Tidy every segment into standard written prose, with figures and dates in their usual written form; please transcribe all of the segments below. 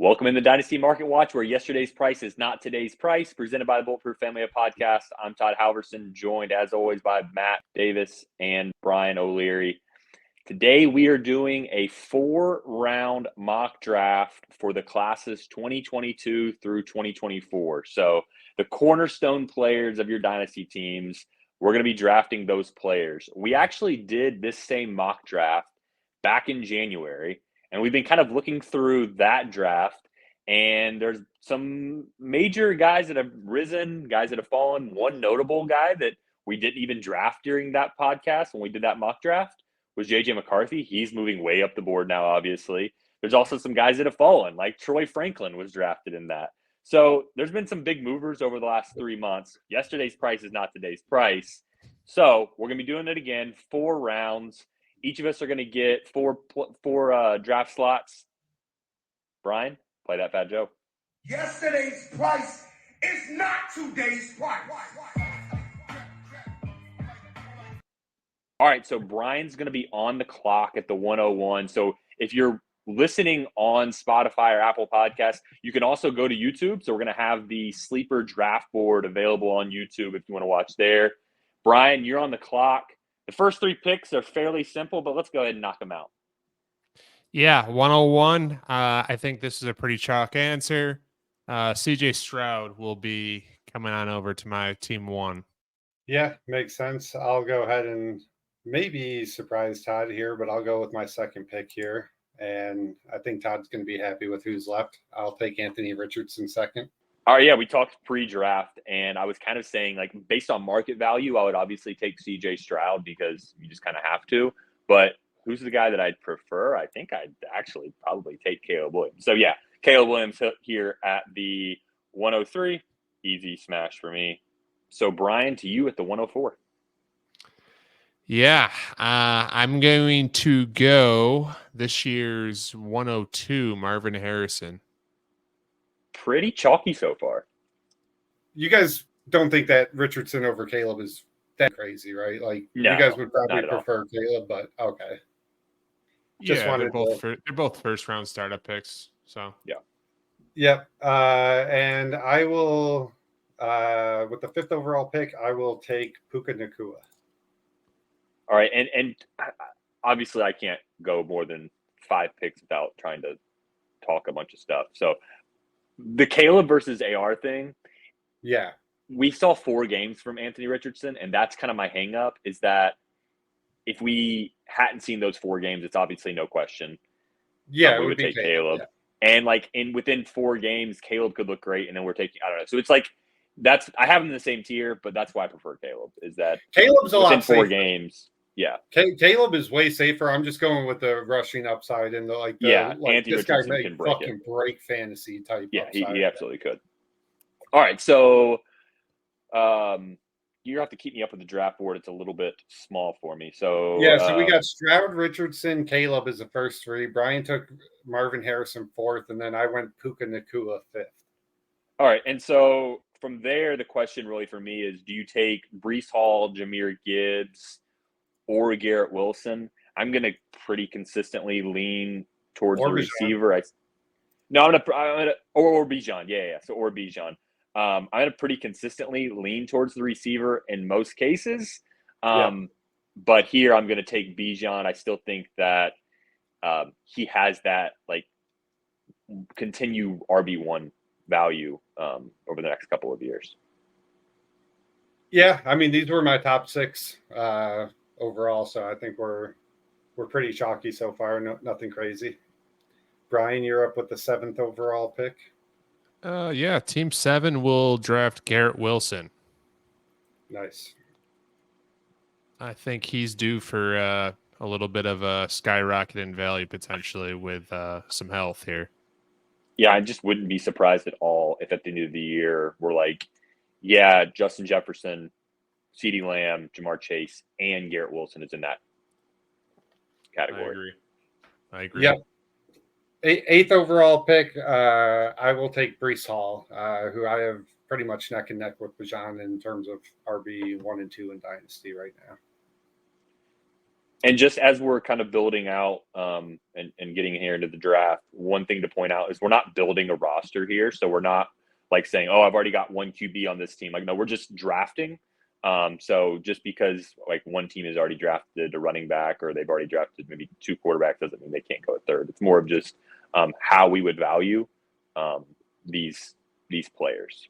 Welcome in the Dynasty Market Watch, where yesterday's price is not today's price. Presented by the Bulletproof Family of Podcasts. I'm Todd Halverson, joined as always by Matt Davis and Brian O'Leary. Today we are doing a 4-round mock draft for the classes 2022 through 2024. So the cornerstone players of your Dynasty teams, we're going to be drafting those players. We actually did this same mock draft back in January. And we've been kind of looking through that draft, and there's some major guys that have risen, guys that have fallen. One notable guy that we didn't even draft during that podcast when we did that mock draft was J.J. McCarthy. He's moving way up the board now, obviously. There's also some guys that have fallen, like Troy Franklin was drafted in that. So there's been some big movers over the last 3 months. Yesterday's price is not today's price. So we're going to be doing it again, 4 rounds. Each of us are going to get four draft slots. Brian, play that Fat Joe. Yesterday's price is not today's price. All right, so Brian's going to be on the clock at the 101. So if you're listening on Spotify or Apple Podcasts, you can also go to YouTube. So we're going to have the sleeper draft board available on YouTube if you want to watch there. Brian, you're on the clock. The first 3 picks are fairly simple, but let's go ahead and knock them out. Yeah, 101. I think this is a pretty chalk answer. CJ Stroud will be coming on over to my team 1. Yeah, makes sense. I'll go ahead and maybe surprise Todd here, but I'll go with my second pick here. And I think Todd's going to be happy with who's left. I'll take Anthony Richardson second. All right, yeah, we talked pre-draft, and I was kind of saying, like, based on market value, I would obviously take CJ Stroud because you just kind of have to. But who's the guy that I'd prefer? I think I'd actually probably take Caleb Williams. So, yeah, Caleb Williams here at the 103. Easy smash for me. So, Brian, to you at the 104. Yeah, I'm going to go this year's 102, Marvin Harrison. Pretty chalky so far. You guys don't think that Richardson over Caleb is that crazy, right? Like, no, you guys would probably prefer all. Caleb, but okay. They're both first round startup picks. So yeah. Yep. And I will with the 5th overall pick, I will take Puka Nacua. All right, and obviously I can't go more than 5 picks without trying to talk a bunch of stuff. So the Caleb versus AR thing. Yeah. We saw 4 games from Anthony Richardson, and that's kind of my hang up is that if we hadn't seen those 4 games, it's obviously no question. Yeah, we would take Caleb. Yeah. And like within 4 games, Caleb could look great, and then we're taking, I don't know. So it's like I have them in the same tier, but that's why I prefer Caleb. Is that Caleb's a lot within 4 safer. Games. Yeah, Caleb is way safer. I'm just going with the rushing upside and Anthony this guy Richardson may can break fucking break fantasy type. Yeah, upside. he absolutely could. All right, so you have to keep me up with the draft board. It's a little bit small for me. So yeah, so we got Stroud, Richardson, Caleb as the first 3. Brian took Marvin Harrison 4th, and then I went Puka Nacua 5th. All right, and so from there, the question really for me is: do you take Breece Hall, Jahmyr Gibbs, or Garrett Wilson? I'm going to pretty consistently lean towards the receiver. I'm gonna or Bijan. Yeah. So or Bijan. I'm going to pretty consistently lean towards the receiver in most cases. But here I'm going to take Bijan. I still think that he has that like continue RB1 value over the next couple of years. Yeah, I mean, these were my top 6 overall, so I think we're pretty chalky so far. Nothing crazy. Brian, you're up with the 7th overall pick. Yeah, Team 7 will draft Garrett Wilson. Nice. I think he's due for a little bit of a skyrocket in value potentially with some health here. Yeah, I just wouldn't be surprised at all if at the end of the year we're like, yeah, Justin Jefferson, CeeDee Lamb, Jamar Chase, and Garrett Wilson is in that category. I agree. Yep. 8th overall pick, I will take Breece Hall, who I have pretty much neck and neck with Bijan in terms of RB 1 and 2 in Dynasty right now. And just as we're kind of building out and getting here into the draft, one thing to point out is we're not building a roster here. So we're not like saying, oh, I've already got one QB on this team. Like, no, we're just drafting. So just because like one team has already drafted a running back or they've already drafted maybe 2 quarterbacks doesn't mean they can't go at third. It's more of just how we would value these players.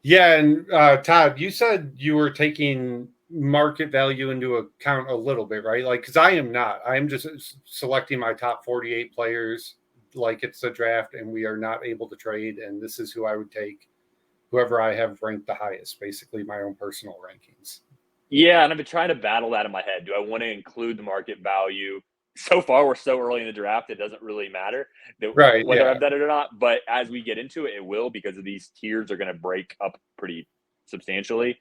Yeah, and Todd, you said you were taking market value into account a little bit, right? Like, because I am not. I am just selecting my top 48 players like it's a draft, and we are not able to trade. And this is who I would take, whoever I have ranked the highest, basically my own personal rankings. Yeah, and I've been trying to battle that in my head. Do I want to include the market value? So far, we're so early in the draft, it doesn't really matter Right, whether yeah. I've done it or not. But as we get into it, it will, because of these tiers are going to break up pretty substantially.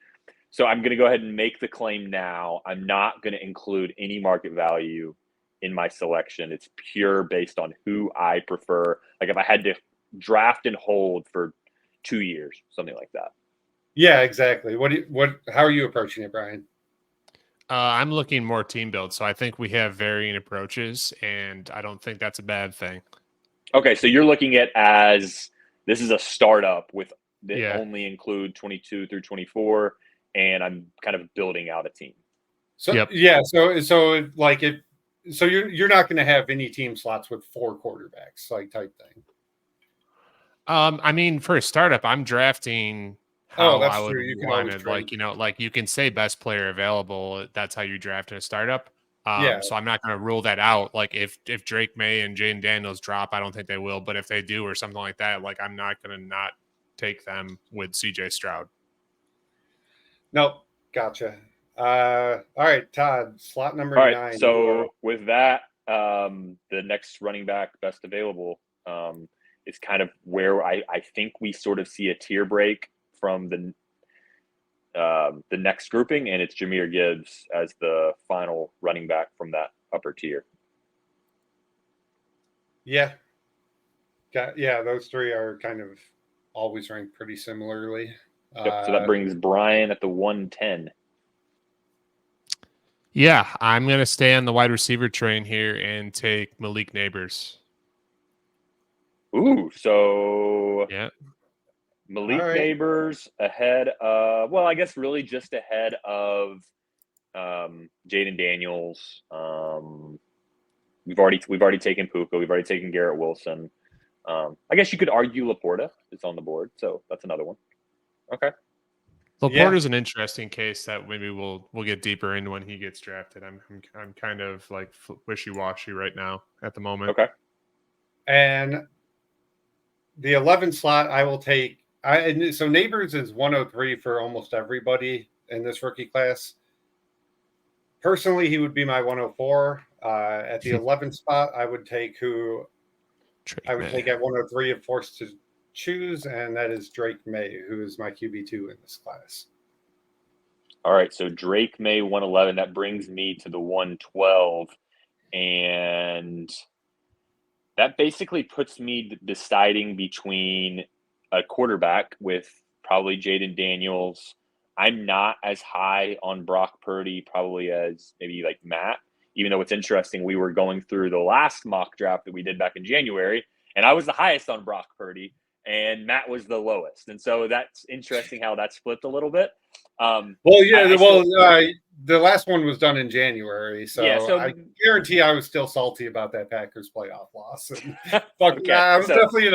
So I'm going to go ahead and make the claim now. I'm not going to include any market value in my selection. It's pure based on who I prefer. Like if I had to draft and hold for 2 years, something like that. Yeah, exactly. How are you approaching it, Brian? I'm looking more team build, so I think we have varying approaches, and I don't think that's a bad thing. Okay, so you're looking at as this is a startup with that Yeah. only include 22 through 24, and I'm kind of building out a team. So Yep. yeah, so like it, so you're not going to have any team slots with 4 quarterbacks, like type thing. I mean, for a startup, I'm drafting how that's I would true. You can want always it. trade. Like, like you can say best player available. That's how you draft in a startup. Yeah. So I'm not going to rule that out. Like if Drake May and Jaden Daniels drop, I don't think they will. But if they do or something like that, like I'm not going to not take them with CJ Stroud. Nope. Gotcha. All right, Todd, slot number All right, 9. so with that, the next running back best available is kind of where I think we sort of see a tier break from the next grouping, and it's Jahmyr Gibbs as the final running back from that upper tier. Yeah. Those 3 are kind of always ranked pretty similarly. Yep, so that brings Brian at the 110. Yeah, I'm going to stay on the wide receiver train here and take Malik Neighbors. Ooh, so yeah, Malik Neighbors ahead of, well, I guess really just ahead of Jaden Daniels. We've already taken Puka. We've already taken Garrett Wilson. I guess you could argue Laporta is on the board, so that's another one. Okay. Laporta is an interesting case that maybe we'll get deeper into when he gets drafted. I'm kind of like wishy-washy right now at the moment. Okay. And the 11th slot I will take. So Neighbors is 103 for almost everybody in this rookie class. Personally, he would be my 104. At the 11th spot, I would take take at 103 if forced to choose, and that is Drake May, who is my QB2 in this class. All right, so Drake May 111. That brings me to the 112, and that basically puts me deciding between a quarterback with probably Jaden Daniels. I'm not as high on Brock Purdy probably as maybe like Matt, even though it's interesting. We were going through the last mock draft that we did back in January, and I was the highest on Brock Purdy, and Matt was the lowest. And so that's interesting how that's flipped a little bit. The last one was done in January, so I guarantee I was still salty about that Packers playoff loss. I was definitely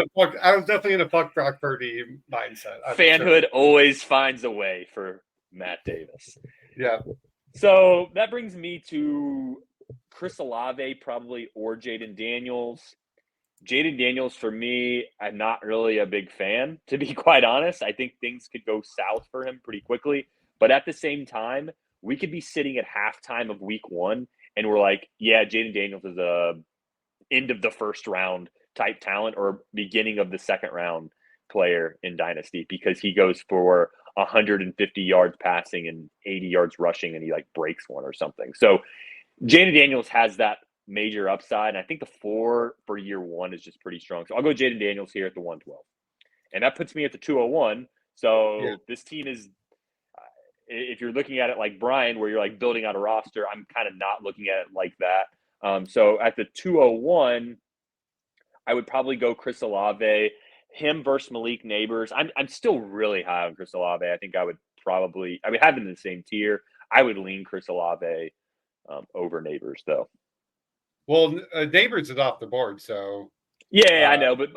in a fuck Brock Purdy mindset. Fanhood always finds a way for Matt Davis. Yeah. So that brings me to Chris Olave probably, or Jaden Daniels. Jaden Daniels, for me, I'm not really a big fan, to be quite honest. I think things could go south for him pretty quickly. But at the same time, we could be sitting at halftime of week 1, and we're like, yeah, Jaden Daniels is a end of the first round type talent or beginning of the second round player in Dynasty, because he goes for 150 yards passing and 80 yards rushing, and he like breaks one or something. So Jaden Daniels has that major upside, and I think the floor for year 1 is just pretty strong. So I'll go Jaden Daniels here at the 112, and that puts me at the 201. So This team is if you're looking at it like Brian, where you're like building out a roster, I'm kind of not looking at it like that. So at the 201, I would probably go Chris Olave, him versus Malik Neighbors. I'm still really high on Chris Olave. I think I would have him in the same tier. I would lean Chris Olave over Neighbors though. Well, Neighbors is off the board, so yeah, I know, but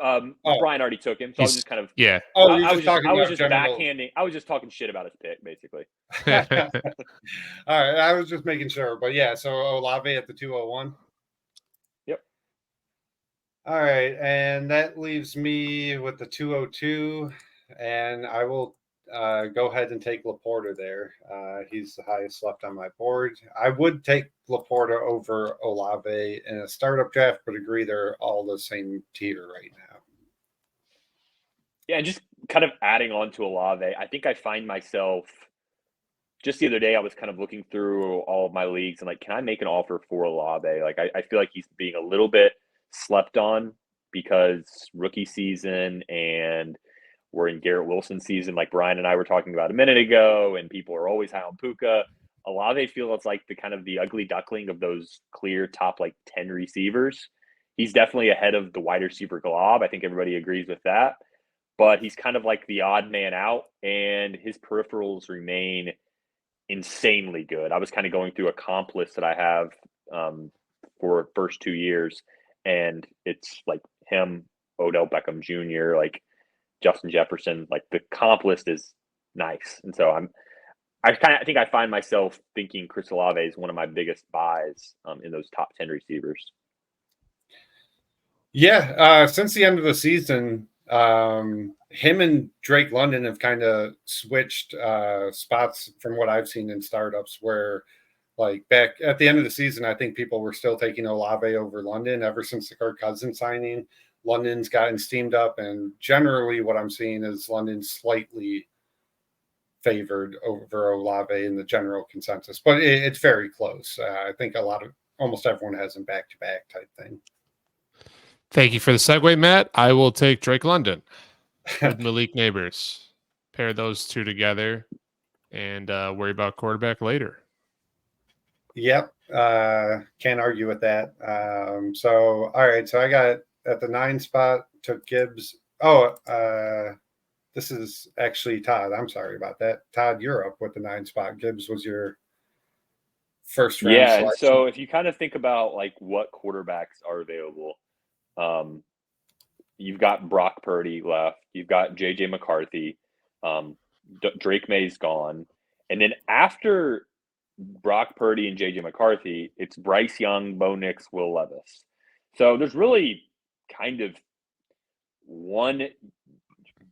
Brian already took him, so I was just kind of Oh, I was just backhanding. I was just talking shit about his pick, basically. All right, I was just making sure, but yeah. So Olave at the 201. Yep. All right, and that leaves me with the 202, and I will go ahead and take Laporta there. He's the highest left on my board. I would take Laporta over Olave in a startup draft, but agree they're all the same tier right now. Yeah, and just kind of adding on to Olave, I think I find myself just the other day, I was kind of looking through all of my leagues and like, can I make an offer for Olave? Like, I feel like he's being a little bit slept on because rookie season and we're in Garrett Wilson season, like Brian and I were talking about a minute ago, and people are always high on Puka. Olave feels like the kind of the ugly duckling of those clear top like 10 receivers. He's definitely ahead of the wide receiver glob. I think everybody agrees with that. But he's kind of like the odd man out, and his peripherals remain insanely good. I was kind of going through a comp list that I have for first 2 years, and it's like him, Odell Beckham Jr., like Justin Jefferson. Like the comp list is nice, and so I think I find myself thinking Chris Olave is one of my biggest buys in those top 10 receivers. Yeah, since the end of the season, him and Drake London have kind of switched spots from what I've seen in startups, where like back at the end of the season, I think people were still taking Olave over London ever since the Kirk Cousins signing. London's gotten steamed up, and generally what I'm seeing is London slightly favored over Olave in the general consensus, but it's very close. I think almost everyone has him back-to-back type thing. Thank you for the segue, Matt. I will take Drake London with Malik Neighbors. Pair those two together and worry about quarterback later. Yep. Can't argue with that. So, all right. So I got at the 9 spot, took Gibbs. This is actually Todd. I'm sorry about that. Todd, you're up with the 9 spot. Gibbs was your first round Yeah. selection. And so if you kind of think about like what quarterbacks are available, you've got Brock Purdy left. You've got JJ McCarthy. Drake May's gone. And then after Brock Purdy and JJ McCarthy, it's Bryce Young, Bo Nix, Will Levis. So there's really kind of one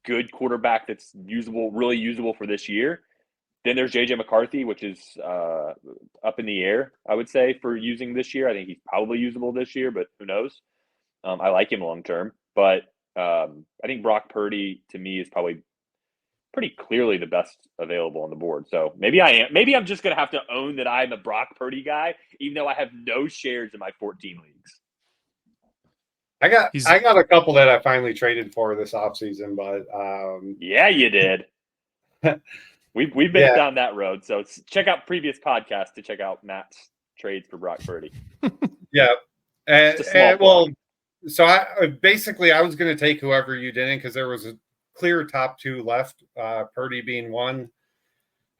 good quarterback that's really usable for this year. Then there's JJ McCarthy, which is up in the air, I would say, for using this year. I think he's probably usable this year, but who knows? I like him long term, but I think Brock Purdy to me is probably pretty clearly the best available on the board. So maybe I'm just gonna have to own that I'm a Brock Purdy guy, even though I have no shares in my 14 leagues. I got a couple that I finally traded for this offseason, but yeah, you did. We've been down that road. So check out previous podcasts to check out Matt's trades for Brock Purdy. Yeah. Well, so I was going to take whoever you didn't, because there was a clear top 2 left, Purdy being one.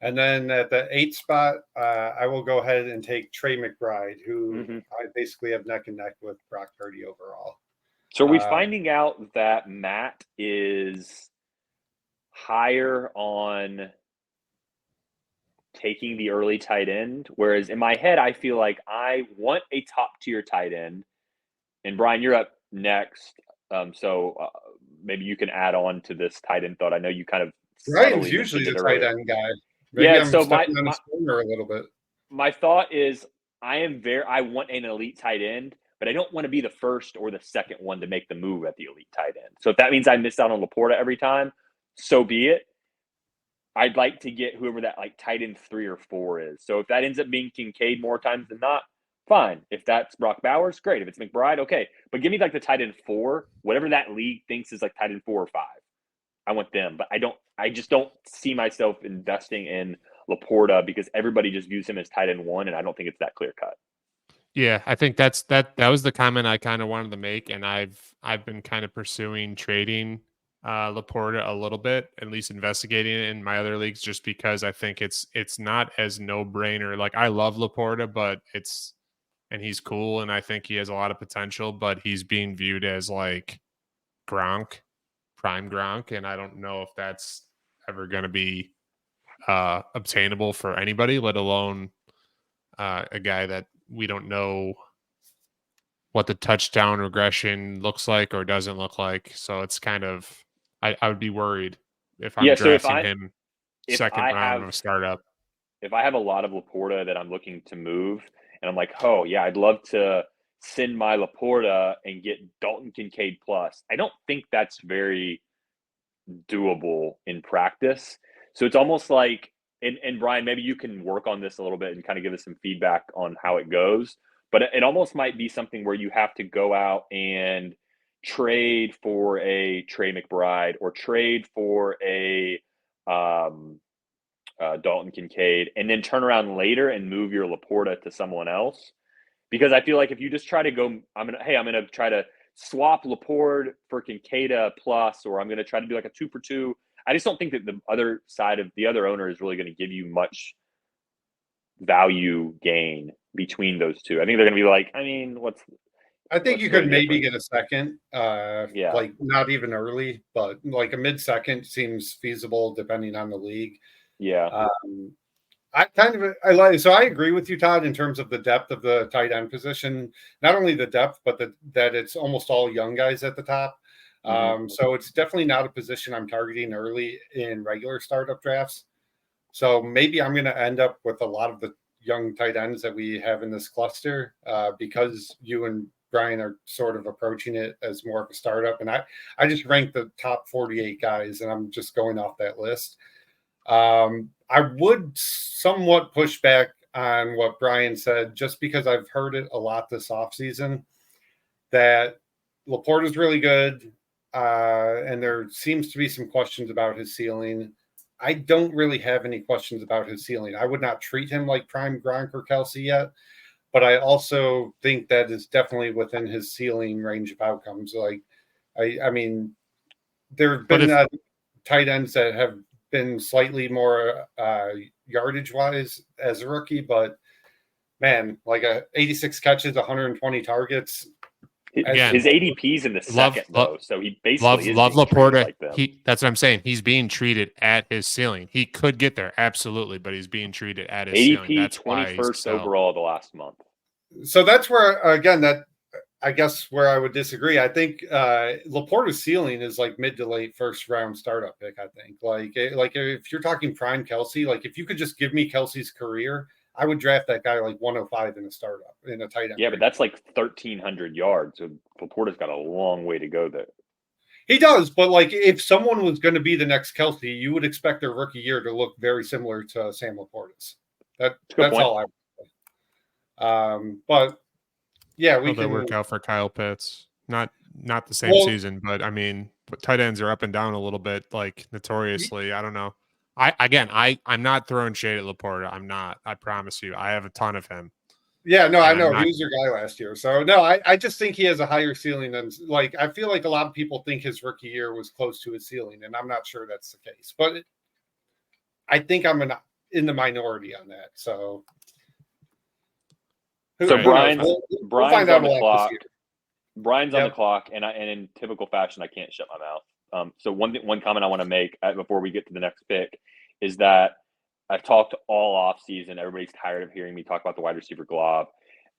And then at the 8th spot, I will go ahead and take Trey McBride, who I basically have neck and neck with Brock Purdy overall. So are we finding out that Matt is higher on taking the early tight end, whereas in my head, I feel like I want a top tier tight end. And Brian, you're up next. So maybe you can add on to this tight end thought. I know you kind of Ryan's usually the tight end guy. Maybe I'm so stepping on his corner a little bit. My thought is I want an elite tight end, but I don't want to be the first or the second one to make the move at the elite tight end. So if that means I miss out on Laporta every time, so be it. I'd like to get whoever that like tight end 3 or 4 is. So if that ends up being Kincaid more times than not, fine. If that's Brock Bowers, great. If it's McBride, okay. But give me like the tight end 4, whatever that league thinks is like tight end 4 or 5. I want them, but I just don't see myself investing in Laporta because everybody just views him as tight end 1, and I don't think it's that clear cut. Yeah, I think that was the comment I kind of wanted to make, and I've been kind of pursuing trading Laporta a little bit, at least investigating it in my other leagues, just because I think it's not as no brainer. Like I love Laporta, but and he's cool, and I think he has a lot of potential, but he's being viewed as like Gronk, prime Gronk, and I don't know if that's ever going to be obtainable for anybody, let alone a guy that we don't know what the touchdown regression looks like or doesn't look like. So it's kind of I would be worried if I'm Yeah, so drafting him if second I round of have a startup. if I have a lot of Laporta that I'm looking to move, and I'm like, oh yeah, I'd love to send my Laporta and get Dalton Kincaid plus. I don't think that's very doable in practice. So it's almost like, and Brian, maybe you can work on this a little bit and kind of give us some feedback on how it goes. But it almost might be something where you have to go out and trade for a Trey McBride or trade for a Dalton Kincaid, and then turn around later and move your Laporta to someone else. Because I feel like if you just try to go, I'm gonna try to swap Laporte for Kincaid plus, or I'm gonna try to do like a 2 for 2. I just don't think that the other side of the other owner is really going to give you much value gain between those two. I think they're going to be like, I mean, I think what's you the could maybe difference? get a second, Yeah. like not even early, but like a mid-second seems feasible depending on the league. Yeah. I like, so I agree with you, Todd, in terms of the depth of the tight end position. Not only the depth, but that it's almost all young guys at the top. So it's definitely not a position I'm targeting early in regular startup drafts. So maybe I'm going to end up with a lot of the young tight ends that we have in this cluster because you and Brian are sort of approaching it as more of a startup. And I just ranked the top 48 guys, and I'm just going off that list. I would somewhat push back on what Brian said, just because I've heard it a lot this offseason, that Laporte is really good, and there seems to be some questions about his ceiling. I don't really have any questions about his ceiling. I would not treat him like prime Gronk or Kelsey yet, but I also think that is definitely within his ceiling range of outcomes. Like, I mean, there have been tight ends that have been slightly more yardage wise as a rookie, but man, like 86 catches, 120 targets. Again, his ADP's in the second though, so he basically is love being treated Laporta. like them. That's what I'm saying. He's being treated at his ceiling. He could get there, absolutely, but he's being treated at his ceiling. ADP That's why he's 21st overall the last month. So that's where, again, that I guess where I would disagree. I think Laporta's ceiling is like mid to late first round startup pick. I think like if you're talking prime Kelsey, like if you could just give me Kelsey's career, I would draft that guy like 105 in a startup in a tight end. Yeah, but that's like 1,300 yards. So Laporta's got a long way to go there. He does, but like if someone was going to be the next Kelsey, you would expect their rookie year to look very similar to Sam Laporta's. That's point. All I would say. But yeah, we can work out for Kyle Pitts. Not the same season, but I mean, tight ends are up and down a little bit, like notoriously. I don't know. I'm not throwing shade at Laporta. I'm not. I promise you. I have a ton of him. Yeah, no, I know. He was your guy last year. So, no, I just think he has a higher ceiling than, like, I feel like a lot of people think his rookie year was close to his ceiling, and I'm not sure that's the case. But I think I'm in the minority on that. So, Brian's find out on the clock. Brian's on Yep. the clock, and in typical fashion, I can't shut my mouth. So one comment I want to make before we get to the next pick is that I've talked all off season. Everybody's tired of hearing me talk about the wide receiver glob.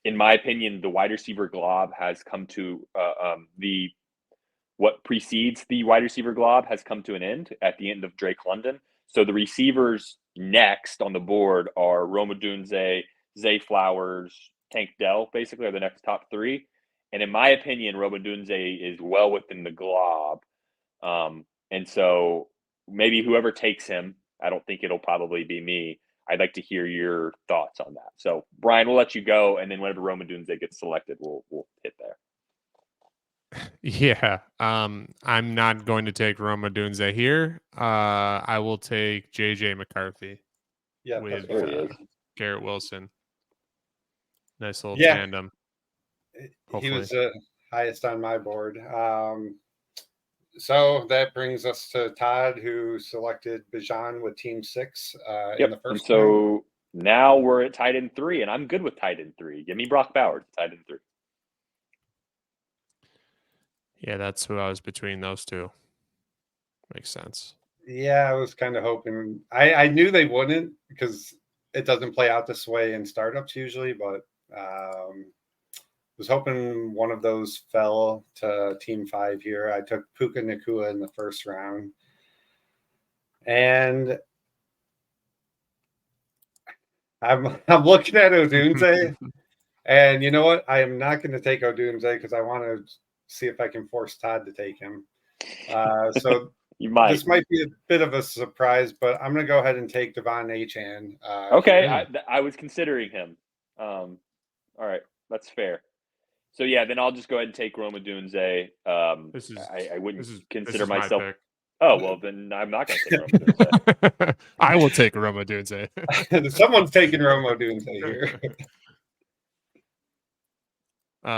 In my opinion, the wide receiver glob has come to what precedes the wide receiver glob has come to an end at the end of Drake London. So the receivers next on the board are Rome Odunze, Zay Flowers, Tank Dell, basically are the next top three. And in my opinion, Rome Odunze is well within the glob. And so maybe whoever takes him, I don't think it'll probably be me. I'd like to hear your thoughts on that. So, Brian, we'll let you go, and then whenever Rome Odunze gets selected, we'll hit there. Yeah. I'm not going to take Rome Odunze here. I will take JJ McCarthy. Yeah, with there he is. Garrett Wilson. Nice little Yeah. tandem. He was Hopefully. highest on my board. So that brings us to Todd, who selected Bijan with Team 6 in the And first round. so now we're at tight end 3, and I'm good with tight end 3. Give me Brock Bowers, tight end 3. Yeah, that's who I was between those two. Makes sense. Yeah, I was kind of hoping. I knew they wouldn't because it doesn't play out this way in startups usually, but was hoping one of those fell to Team 5 here. I took Puka Nacua in the first round. And I'm looking at Odunze. And you know what? I am not going to take Odunze because I want to see if I can force Todd to take him. So You might. this might be a bit of a surprise, but I'm going to go ahead and take Devon Achane. Okay, here. I was considering him. All right, that's fair. So yeah, then I'll just go ahead and take Roma Dunze. I wouldn't consider my myself. pick. Oh well, then I'm not going to take Roma Dunze. I will take Roma Dunze. Someone's taking Roma Dunze here.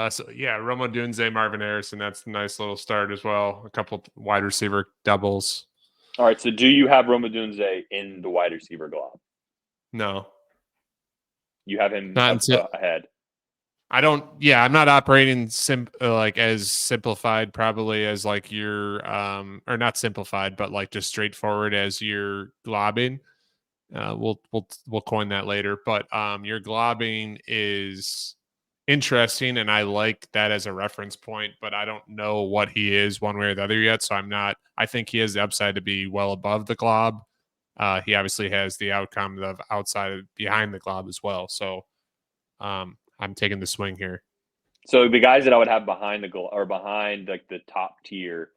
So yeah, Roma Dunze, Marvin Harrison. That's a nice little start as well. A couple wide receiver doubles. All right, so do you have Roma Dunze in the wide receiver glob? No, You have him not ahead. I don't. Yeah, I'm not operating like as simplified, probably as like your or not simplified, but like just straightforward as your globbing. We'll coin that later, but your globbing is interesting, and I like that as a reference point. But I don't know what he is one way or the other yet, so I'm not. I think he has the upside to be well above the glob. He obviously has the outcome of outside behind the glob as well. So I'm taking the swing here. So the guys that I would have behind behind like the top tier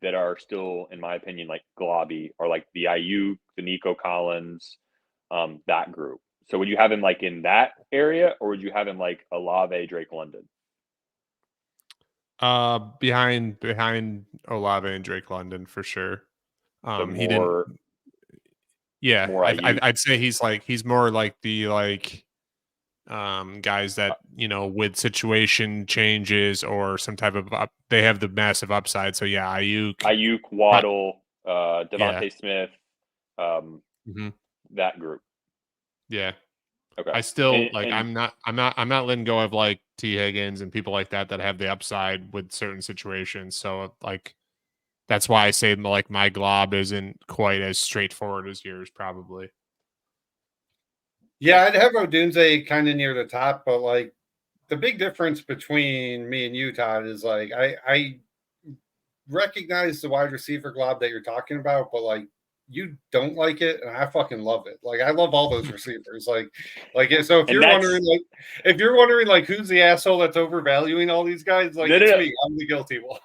that are still, in my opinion, like globby are like the Ayuk, the Nico Collins, that group. So would you have him like in that area, or would you have him like Olave, Drake London? Behind Olave and Drake London for sure. So He didn't. Yeah, more I'd say he's more like the guys that with situation changes or some type of they have the massive upside. So yeah, Ayuk, Waddle, Devontae Smith, Mm-hmm. that group. Yeah. Okay. I still I'm not letting go of like T Higgins and people like that have the upside with certain situations. So like that's why I say like my glob isn't quite as straightforward as yours probably. Yeah, I'd have Odunze kind of near the top, but like the big difference between me and you, Todd, is like I recognize the wide receiver glob that you're talking about, but like you don't like it, and I fucking love it. Like I love all those receivers. So if you're wondering like who's the asshole that's overvaluing all these guys, like it's me. I'm the guilty one.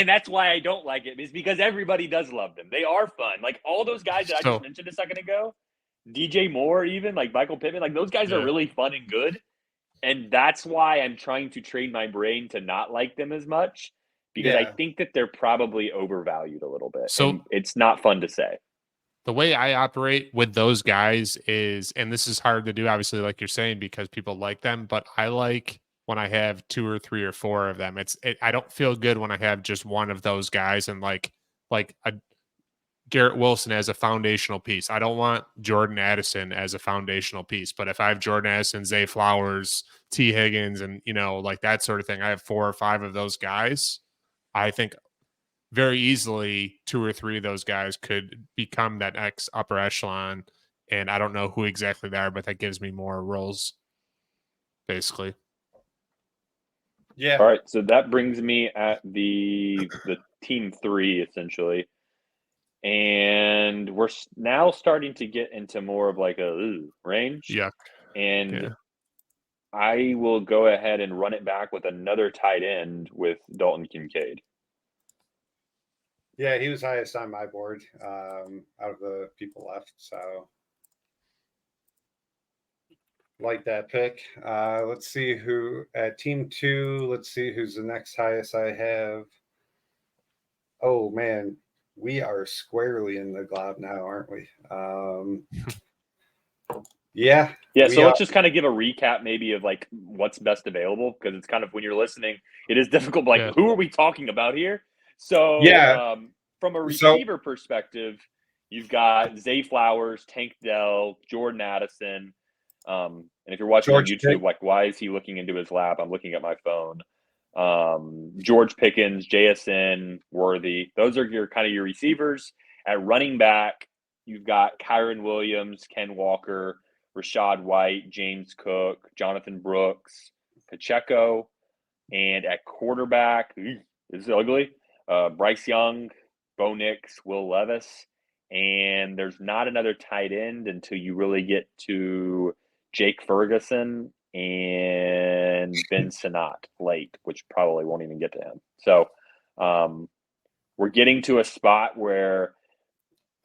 That's why I don't like it, is because everybody does love them. They are fun. Like all those guys that I just mentioned a second ago, DJ Moore, even like Michael Pittman, like those guys are really fun and good. And that's why I'm trying to train my brain to not like them as much, because I think that they're probably overvalued a little bit. So and it's not fun to say. The way I operate with those guys is, and this is hard to do, obviously, like you're saying, because people like them, but I like when I have 2 or 3 or 4 of them. I don't feel good when I have just one of those guys and like a Garrett Wilson as a foundational piece. I don't want Jordan Addison as a foundational piece, but if I have Jordan Addison, Zay Flowers, T Higgins, and like that sort of thing, I have 4 or 5 of those guys. I think very easily 2 or 3 of those guys could become that next upper echelon. And I don't know who exactly they are, but that gives me more roles, basically. Yeah. All right. So that brings me at the team 3, essentially. And we're now starting to get into more of like a range. Yeah. And I will go ahead and run it back with another tight end with Dalton Kincaid. Yeah, he was highest on my board out of the people left. So like that pick. Let's see who at team 2. Let's see who's the next highest I have. Oh man, we are squarely in the glob now, aren't we? Yeah. Yeah, so let's just kind of give a recap maybe of like what's best available, because it's kind of, when you're listening, it is difficult. Like, Yeah. who are we talking about here? So, Yeah. from a So receiver perspective, you've got Zay Flowers, Tank Dell, Jordan Addison. And if you're watching on George YouTube, Pick, like, why is he looking into his lap? I'm looking at my phone. George Pickens, JSN, Worthy. Those are your kind of your receivers. At running back, you've got Kyron Williams, Ken Walker, Rashad White, James Cook, Jonathan Brooks, Pacheco. And at quarterback, this is ugly, Bryce Young, Bo Nix, Will Levis. And there's not another tight end until you really get to Jake Ferguson and Ben Sinnott late, which probably won't even get to him. So we're getting to a spot where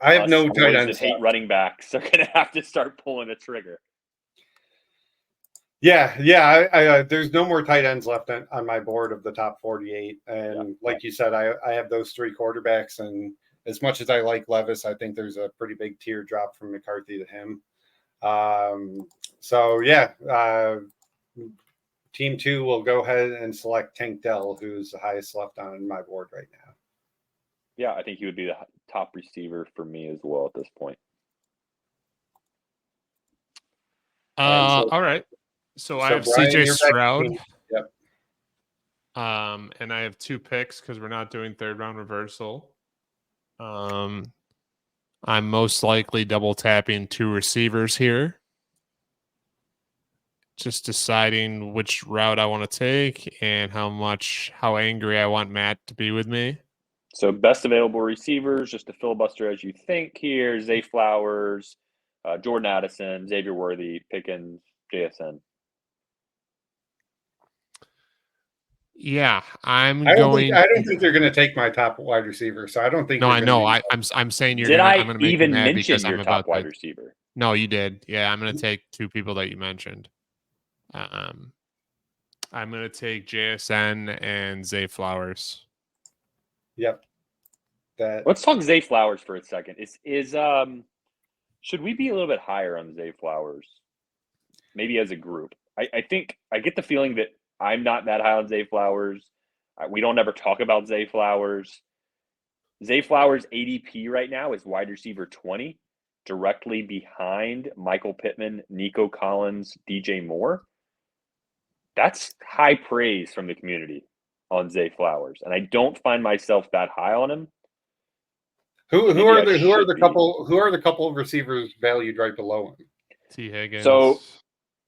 I have no tight boys that ends hate left. running backs are going to have to start pulling the trigger. Yeah. I there's no more tight ends left on my board of the top 48. And like you said, I have those three quarterbacks. And as much as I like Levis, I think there's a pretty big teardrop from McCarthy to him. So yeah, team 2 will go ahead and select Tank Dell, who's the highest left on my board right now. Yeah, I think he would be the top receiver for me as well at this point. All right. So I have Brian, CJ you're back to Stroud. me. Yep. And I have 2 picks because we're not doing third round reversal. I'm most likely double tapping 2 receivers here. Just deciding which route I want to take and how angry I want Matt to be with me. So best available receivers, just to filibuster as you think here: Zay Flowers, Jordan Addison, Xavier Worthy, Pickens, JSN. Yeah, I don't think they're going to take my top wide receiver, so I don't think. No, I know. Be... I'm saying Did I I'm going to make even you mad mention because your I'm top about wide to. receiver? No, you did. Yeah, I'm going to take 2 people that you mentioned. I'm going to take JSN and Zay Flowers. Yep. Let's talk Zay Flowers for a second. Should we be a little bit higher on Zay Flowers? Maybe as a group. I think I get the feeling that I'm not that high on Zay Flowers. We don't ever talk about Zay Flowers. Zay Flowers' ADP right now is wide receiver 20, directly behind Michael Pittman, Nico Collins, DJ Moore. That's high praise from the community on Zay Flowers, and I don't find myself that high on him. Who are the couple of receivers valued right below him? T. Higgins. So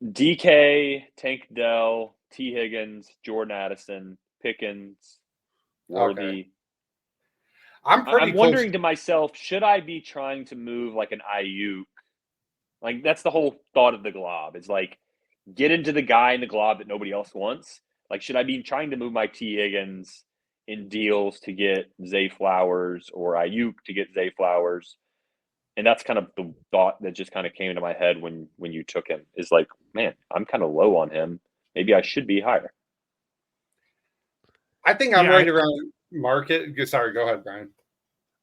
DK, Tank Dell, T. Higgins, Jordan Addison, Pickens, Worthy. Okay. I'm wondering to myself, should I be trying to move like an Ayuk? Like, that's the whole thought of the glob. It's like, get into the guy in the glob that nobody else wants. Like, should I be trying to move my T. Higgins in deals to get Zay Flowers, or Ayuk to get Zay Flowers? And that's kind of the thought that just kind of came into my head when you took him, is like, man, I'm kind of low on him. Maybe I should be higher. I think I'm right around market. Sorry, go ahead, Brian.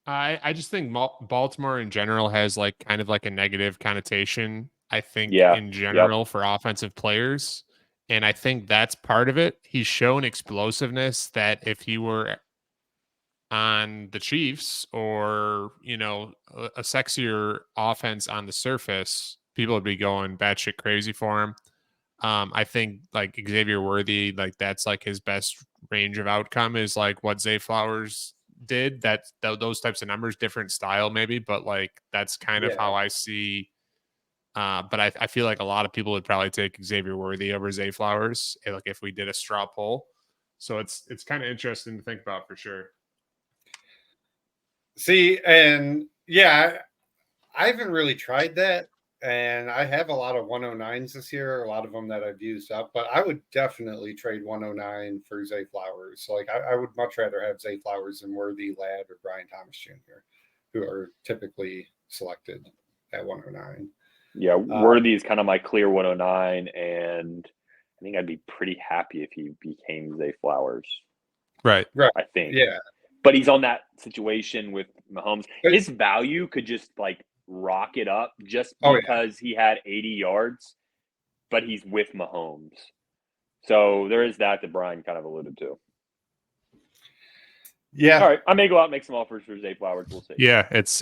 I just think Baltimore in general has like kind of like a negative connotation, I think, in general for offensive players. And I think that's part of it. He's shown explosiveness that if he were on the Chiefs or, a sexier offense on the surface, people would be going batshit crazy for him. I think like Xavier Worthy, like that's like his best range of outcome is like what Zay Flowers did. Those types of numbers, different style maybe, but like that's kind of how I see. But I feel like a lot of people would probably take Xavier Worthy over Zay Flowers, like if we did a straw poll. So it's kind of interesting to think about for sure. See, and yeah, I haven't really tried that. And I have a lot of 109s this year, a lot of them that I've used up, but I would definitely trade 109 for Zay Flowers. Like I would much rather have Zay Flowers than Worthy, Ladd, or Brian Thomas Jr., who are typically selected at 109. Yeah, Worthy is kind of my clear 109, and I think I'd be pretty happy if he became Zay Flowers. Right. I think. Yeah. But he's on that situation with Mahomes. His value could just like rocket up just Oh, yeah. because he had 80 yards, but he's with Mahomes. So there is that Brian kind of alluded to. Yeah. All right, I may go out and make some offers for Zay Flowers. We'll see. Yeah, that's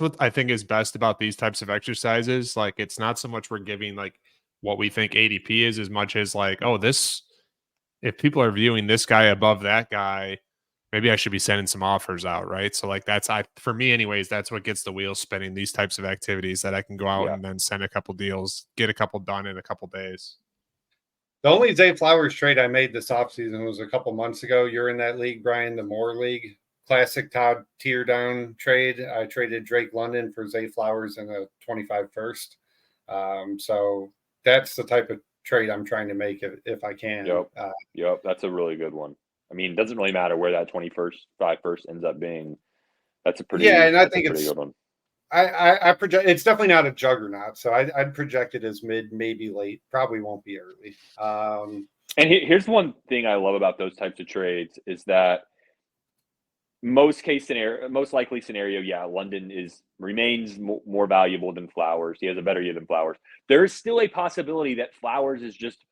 what I think is best about these types of exercises. Like, it's not so much we're giving like what we think ADP is, as much as like, oh, this, if people are viewing this guy above that guy, maybe I should be sending some offers out, right? So like for me anyways, that's what gets the wheels spinning, these types of activities, that I can go out and then send a couple deals, get a couple done in a couple days. The only Zay Flowers trade I made this offseason was a couple months ago. You're in that league, Brian, the Moore League. Classic Todd tier down trade. I traded Drake London for Zay Flowers in a 25 first. So that's the type of trade I'm trying to make if I can. Yep. That's a really good one. I mean, it doesn't really matter where that 5 first ends up being. That's a pretty, and I think it's a good one. I project it's definitely not a juggernaut, so I'd project it as mid, maybe late. Probably won't be early. And here's one thing I love about those types of trades is that most likely scenario, London remains more valuable than Flowers. He has a better year than Flowers. There is still a possibility that Flowers is just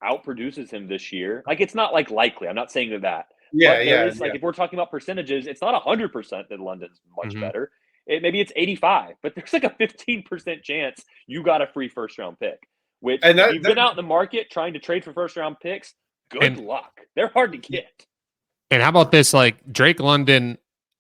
outproduces him this year. Like, it's not like likely. I'm not saying that. Like, if we're talking about percentages, it's not 100% that London's much better. Maybe it's 85, but there's like a 15% chance you got a free first round pick. Which, if you've been out in the market trying to trade for first round picks, good luck. They're hard to get. And how about this? Like, Drake London,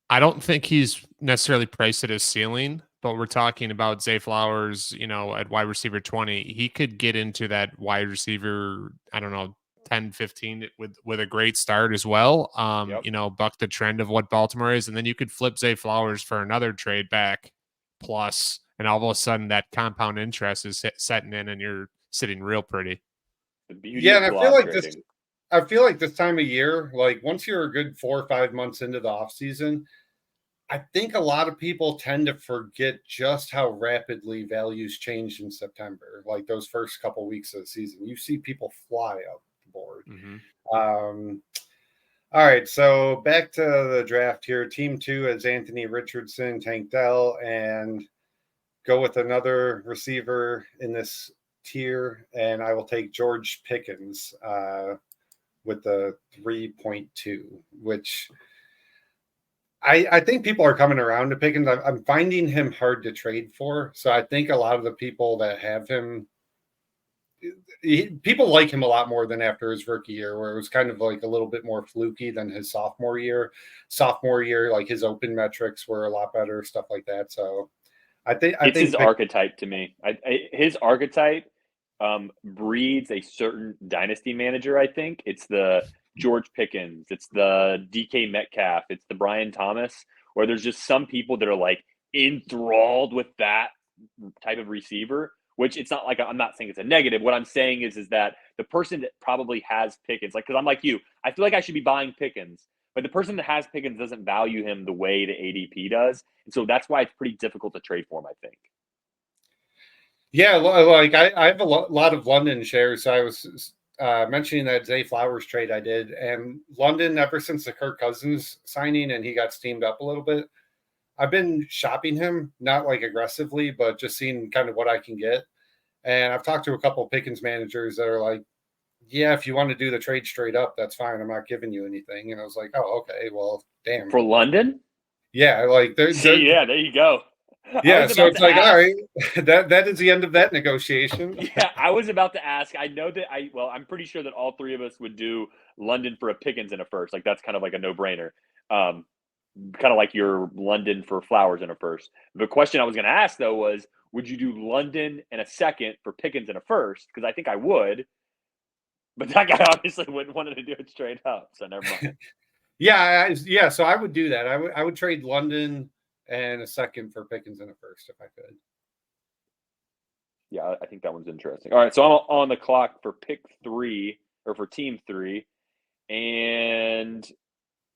I don't think he's necessarily priced at his ceiling, but we're talking about Zay Flowers, at wide receiver 20. He could get into that wide receiver, 10, 15 with a great start as well. Buck the trend of what Baltimore is. And then you could flip Zay Flowers for another trade back plus, and all of a sudden that compound interest is setting in and you're sitting real pretty. And I feel like this time of year, like once you're a good 4 or 5 months into the off season, I think a lot of people tend to forget just how rapidly values changed in September. Like those first couple weeks of the season, you see people fly up the board. All right, so back to the draft here. Team 2 is Anthony Richardson, Tank Dell, and go with another receiver in this tier, and I will take George Pickens with the 3.2, which I think people are coming around to Pickens. I'm finding him hard to trade for. So I think a lot of the people that have him, people like him a lot more than after his rookie year, where it was kind of like a little bit more fluky than his sophomore year. Sophomore year, like his open metrics were a lot better, stuff like that. So I think his archetype to me. His archetype breeds a certain dynasty manager. I think it's the George Pickens, it's the DK Metcalf, it's the Brian Thomas, where there's just some people that are like enthralled with that type of receiver, which it's not like, I'm not saying it's a negative. What I'm saying is that the person that probably has Pickens, like, because I'm like you, I feel like I should be buying Pickens, but the person that has Pickens doesn't value him the way the ADP does. And so that's why it's pretty difficult to trade for him, I think. Yeah, like I have a lot of London shares. So I was mentioning that Zay Flowers trade I did, and London, ever since the Kirk Cousins signing and he got steamed up a little bit, I've been shopping him, not like aggressively, but just seeing kind of what I can get. And I've talked to a couple of Pickens managers that are like, yeah, if you want to do the trade straight up, that's fine. I'm not giving you anything. And I was like, oh, okay, well, damn. For London? Yeah, like yeah, there you go. Yeah, so it's like, all right, that is the end of that negotiation. Yeah, I was about to ask. I know that I'm pretty sure that all three of us would do London for a Pickens in a first. Like, that's kind of like a no-brainer. Kind of like your London for Flowers in a first. The question I was going to ask, though, was, would you do London in a second for Pickens in a first? Because I think I would. But that guy obviously wouldn't want to do it straight up, so never mind. Yeah. So I would do that. I would trade London and a second for Pickens in a first if I could. Yeah, I think that one's interesting. All right, so I'm on the clock for pick 3, or for team 3, and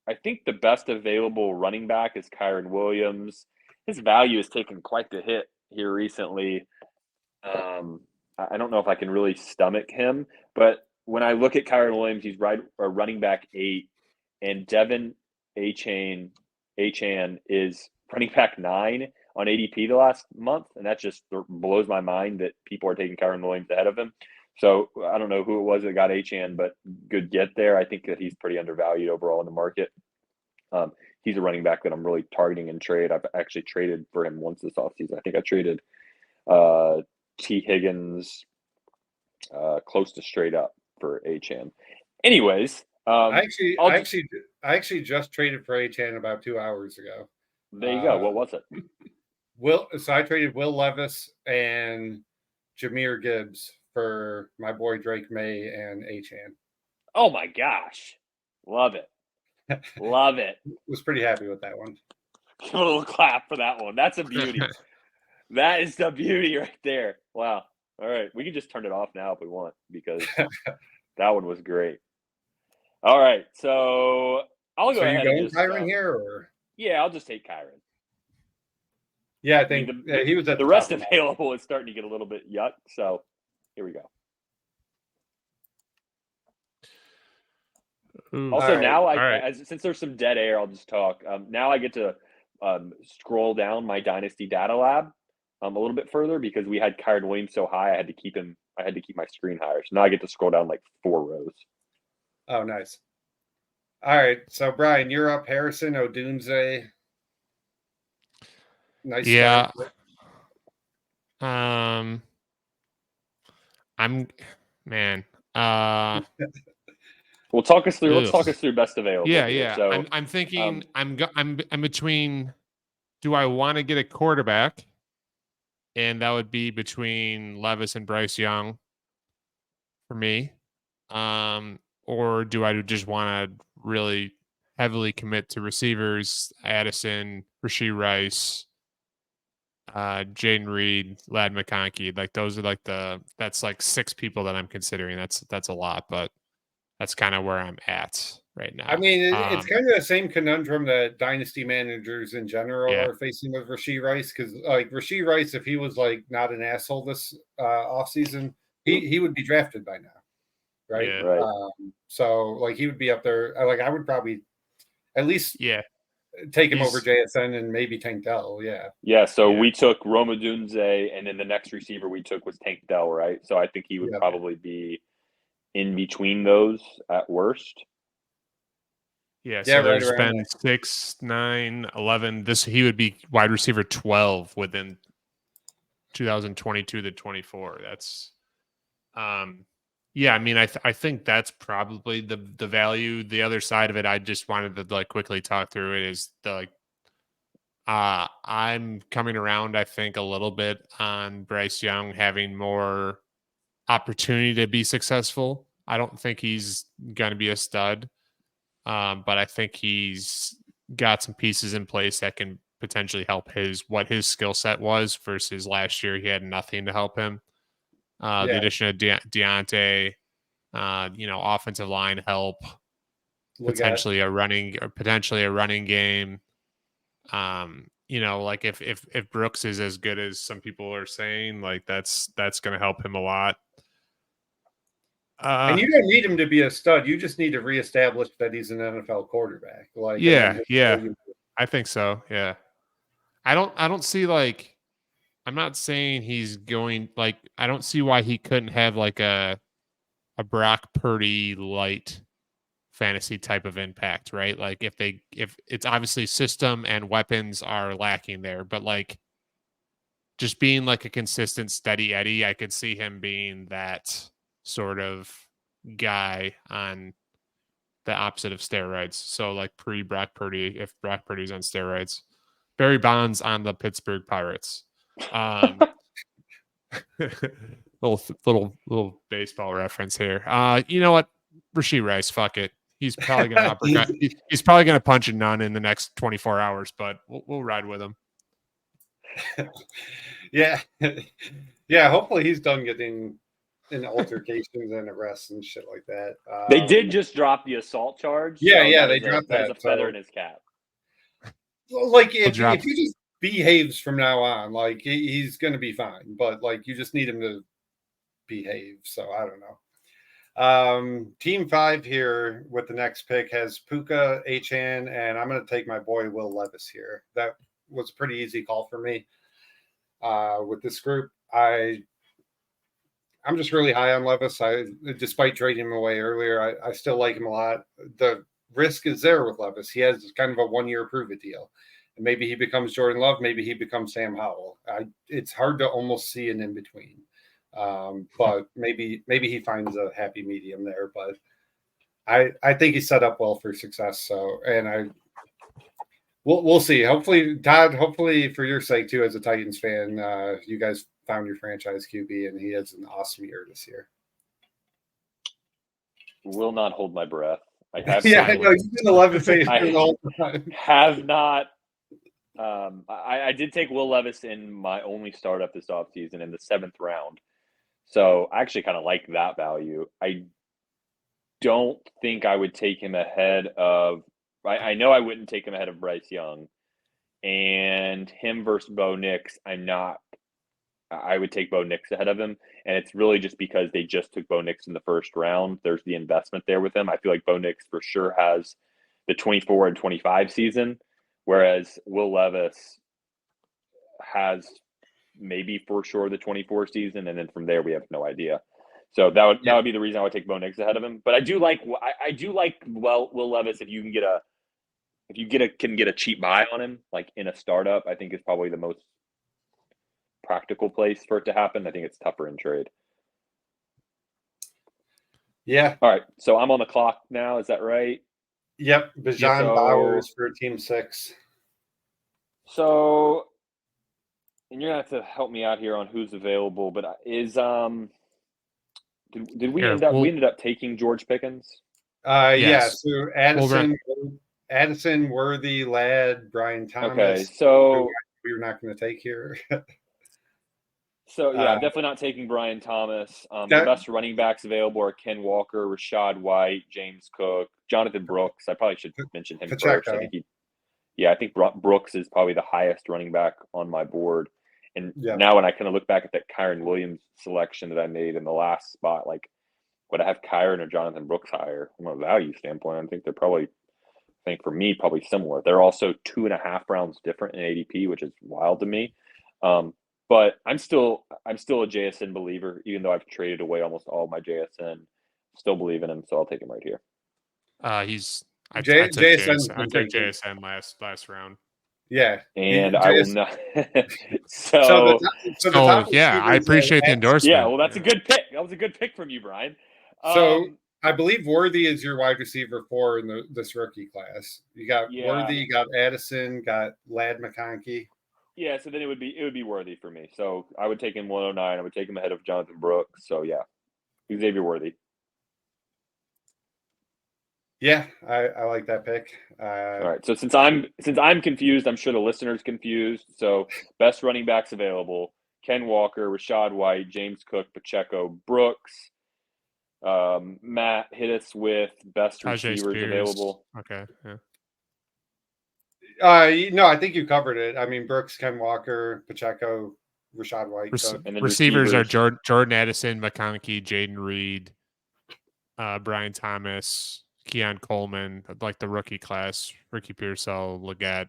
I think the best available running back is Kyren Williams. His value has taken quite the hit here recently. I don't know if I can really stomach him, but when I look at Kyren Williams, he's running back 8, and Devin Achane is running back 9. on ADP the last month, and that just blows my mind that people are taking Kyron Williams ahead of him. So I don't know who it was that got Achane, but good get there. I think that he's pretty undervalued overall in the market. He's a running back that I'm really targeting in trade. I've actually traded for him once this offseason. I think I traded T. Higgins close to straight up for Achane. Anyways, I actually just traded for Achane about 2 hours ago. There you go. What was it? So I traded Will Levis and Jahmyr Gibbs for my boy Drake May and Achane. Oh my gosh. Love it. Love it. Was pretty happy with that one. Give a little clap for that one. That's a beauty. That is the beauty right there. Wow. All right. We can just turn it off now if we want, because that one was great. All right. So I'll go ahead. So you going Kyron here, or? Yeah, I'll just take Kyron. Yeah, I think he was at the rest available is starting to get a little bit yuck. So here we go. Also, now since there's some dead air, I'll just talk. Now I get to scroll down my Dynasty data lab a little bit further, because we had Kyron Williams so high, I had to keep my screen higher. So now I get to scroll down like 4 rows. Oh, nice. All right, so Brian, you're up. Harrison, Odunze. Nice. Yeah. Start. Well, talk us through. Let's talk us through best available. Yeah, here. yeah. So, I'm thinking. I'm between. Do I want to get a quarterback? And that would be between Levis and Bryce Young for me. Or do I just want to really heavily commit to receivers? Addison, Rashee Rice, Jaden Reed, Ladd McConkey. Like those are that's like 6 people that I'm considering. That's a lot, but that's kind of where I'm at right now. I mean, it's kind of the same conundrum that dynasty managers in general are facing with Rashee Rice, because like Rashee Rice, if he was like not an asshole this offseason, he would be drafted by now, right? Yeah. Right. So like he would be up there. Like I would probably at least take him over JSN and maybe Tank Dell. Yeah. So we took Rome Odunze, and then the next receiver we took was Tank Dell, right? So I think he would probably be in between those at worst. Yeah, so there's been 6, 9, 11. He would be wide receiver 12 within 2022 to 24. That's, I mean, I think that's probably the value. The other side of it, I just wanted to like quickly talk through it, is I'm coming around, I think, a little bit on Bryce Young having more opportunity to be successful. I don't think he's going to be a stud. But I think he's got some pieces in place that can potentially help what his skill set was, versus last year he had nothing to help him. The addition of Deontay, offensive line help, potentially a running game. Like if Brooks is as good as some people are saying, like that's going to help him a lot. And you don't need him to be a stud. You just need to reestablish that he's an NFL quarterback. Like, I think so. Yeah, I don't see like. I'm not saying he's going like. I don't see why he couldn't have like a Brock Purdy light fantasy type of impact, right? Like if it's obviously system and weapons are lacking there, but like just being like a consistent steady Eddie, I could see him being that sort of guy on the opposite of steroids. So like pre-Brock Purdy, if Brock Purdy's on steroids. Barry Bonds on the Pittsburgh Pirates. Little baseball reference here. You know what? Rashee Rice, fuck it. He's probably gonna uppercut. He's probably gonna punch a nun in the next 24 hours, but we'll ride with him. Yeah. Hopefully he's done getting in altercations and arrests and shit like that. They did just drop the assault charge. They dropped that. As a feather in his cap. Like if he just behaves from now on, like he's going to be fine. But like you just need him to behave. So I don't know. Team 5 here with the next pick has Puka, Achane, and I'm going to take my boy Will Levis here. That was a pretty easy call for me with this group. I'm just really high on Levis. Despite trading him away earlier, I still like him a lot. The risk is there with Levis. He has kind of a 1-year prove it deal. And maybe he becomes Jordan Love. Maybe he becomes Sam Howell. It's hard to almost see an in between. But maybe he finds a happy medium there. But I think he's set up well for success. So, and we'll see. Hopefully, Todd. Hopefully, for your sake too, as a Titans fan, you guys found your franchise QB, and he has an awesome year this year. Will not hold my breath. I have. Yeah, I know you've been 11 favorite all the time. Have not. I did take Will Levis in my only startup this offseason in the 7th round. So I actually kind of like that value. I don't think I would take him ahead of – I know I wouldn't take him ahead of Bryce Young. And him versus Bo Nix, I would take Bo Nix ahead of him. And it's really just because they just took Bo Nix in the first round. There's the investment there with him. I feel like Bo Nix for sure has the 24 and 25 season. Whereas Will Levis has maybe for sure the 24 season, and then from there we have no idea. So that would be the reason I would take Bo Nix ahead of him. But I do like Will Levis if you can get a cheap buy on him, like in a startup. I think is probably the most practical place for it to happen. I think it's tougher in trade. Yeah. All right. So I'm on the clock now. Is that right? Yep, Bijan Bowers for Team 6. So, and you're gonna have to help me out here on who's available. But did we Here, we ended up taking George Pickens? Yeah. So Addison, Worthy, Ladd, Brian Thomas. Okay, so we were not going to take here. So, definitely not taking Brian Thomas. The best running backs available are Ken Walker, Rashad White, James Cook, Jonathan Brooks. I probably should mention him first. I think Brooks is probably the highest running back on my board. And now when I kind of look back at that Kyron Williams selection that I made in the last spot, like, would I have Kyron or Jonathan Brooks higher from a value standpoint? I think they're probably similar. They're also 2.5 rounds different in ADP, which is wild to me. But I'm still a JSN believer, even though I've traded away almost all of my JSN. Still believe in him, so I'll take him right here. I took JSN last round. Yeah, and I will not. I appreciate the endorsement. Yeah, well, that's a good pick. That was a good pick from you, Brian. So I believe Worthy is your wide receiver 4 in this rookie class. You got Worthy, you got Addison, got Ladd McConkey. Yeah, so then it would be Worthy for me. So I would take him 109. I would take him ahead of Jonathan Brooks. So yeah, Xavier Worthy. Yeah, I like that pick. All right. So since I'm confused, I'm sure the listener's confused. So best running backs available: Ken Walker, Rashad White, James Cook, Pacheco, Brooks. Matt, hit us with best receivers available. Okay. Yeah. No, I think you covered it. I mean, Brooks, Ken Walker, Pacheco, Rashad White. And then receivers are Jordan Addison, McConkey, Jaden Reed, Brian Thomas, Keon Coleman, like the rookie class, Ricky Pearsall, Leggett.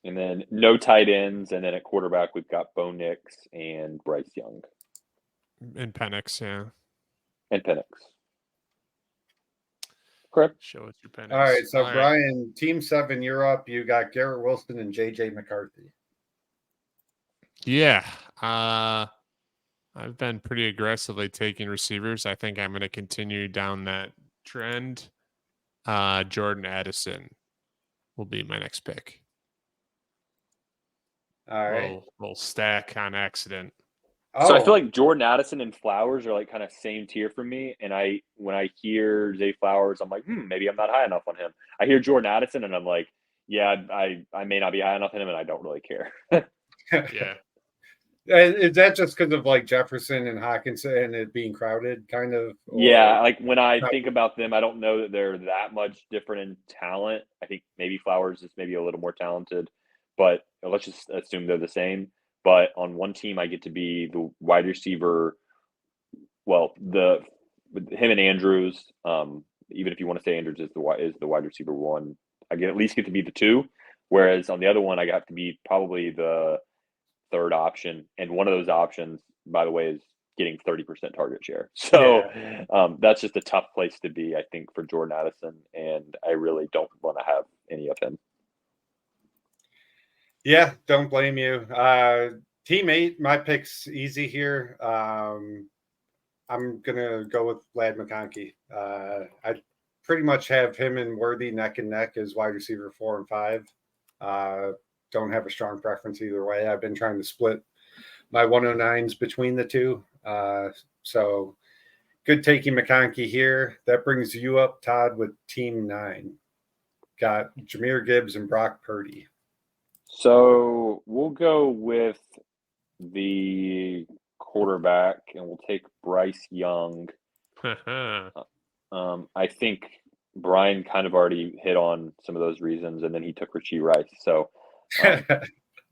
And then no tight ends. And then at quarterback, we've got Bo Nix and Bryce Young. And Penix, yeah. And Penix. Correct. Show us your Penix. All right, so Brian, Team 7, you're up. You got Garrett Wilson and J.J. McCarthy. Yeah. I've been pretty aggressively taking receivers. I think I'm going to continue down that trend. Jordan Addison will be my next pick. All right. Little stack on accident. So I feel like Jordan Addison and Flowers are like kind of same tier for me. And when I hear Zay Flowers, I'm like, maybe I'm not high enough on him. I hear Jordan Addison and I'm like, yeah, I may not be high enough on him and I don't really care. Yeah. Is that just because of like Jefferson and Hockenson and it being crowded kind of? Yeah. Like when I think about them, I don't know that they're that much different in talent. I think maybe Flowers is maybe a little more talented, but let's just assume they're the same. But on one team, I get to be the wide receiver. Well, him and Andrews. Even if you want to say Andrews is the wide receiver 1, I at least get to be the 2. Whereas on the other one, I have to be probably the third option. And one of those options, by the way, is getting 30% target share. So that's just a tough place to be, I think, for Jordan Addison. And I really don't want to have any of him. Yeah, don't blame you. Teammate, my pick's easy here. I'm going to go with Vlad McConkey. I pretty much have him and Worthy neck and neck as wide receiver 4 and 5. Don't have a strong preference either way. I've been trying to split my 109s between the two. So good taking McConkey here. That brings you up, Todd, with Team 9. Got Jahmyr Gibbs and Brock Purdy. So we'll go with the quarterback, and we'll take Bryce Young. I think Brian kind of already hit on some of those reasons, and then he took Rashee Rice. So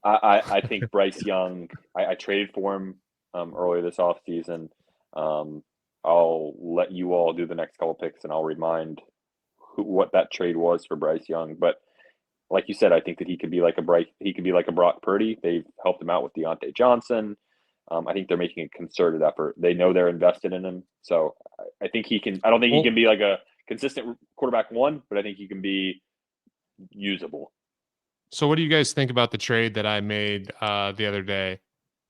I think Bryce Young, I traded for him earlier this offseason. I'll let you all do the next couple picks, and I'll remind what that trade was for Bryce Young. But like you said, I think that he could be like a Brock Purdy. They've helped him out with Deontay Johnson. I think they're making a concerted effort. They know they're invested in him. So I think he can. I don't think he can be like a consistent quarterback 1, but I think he can be usable. So what do you guys think about the trade that I made the other day?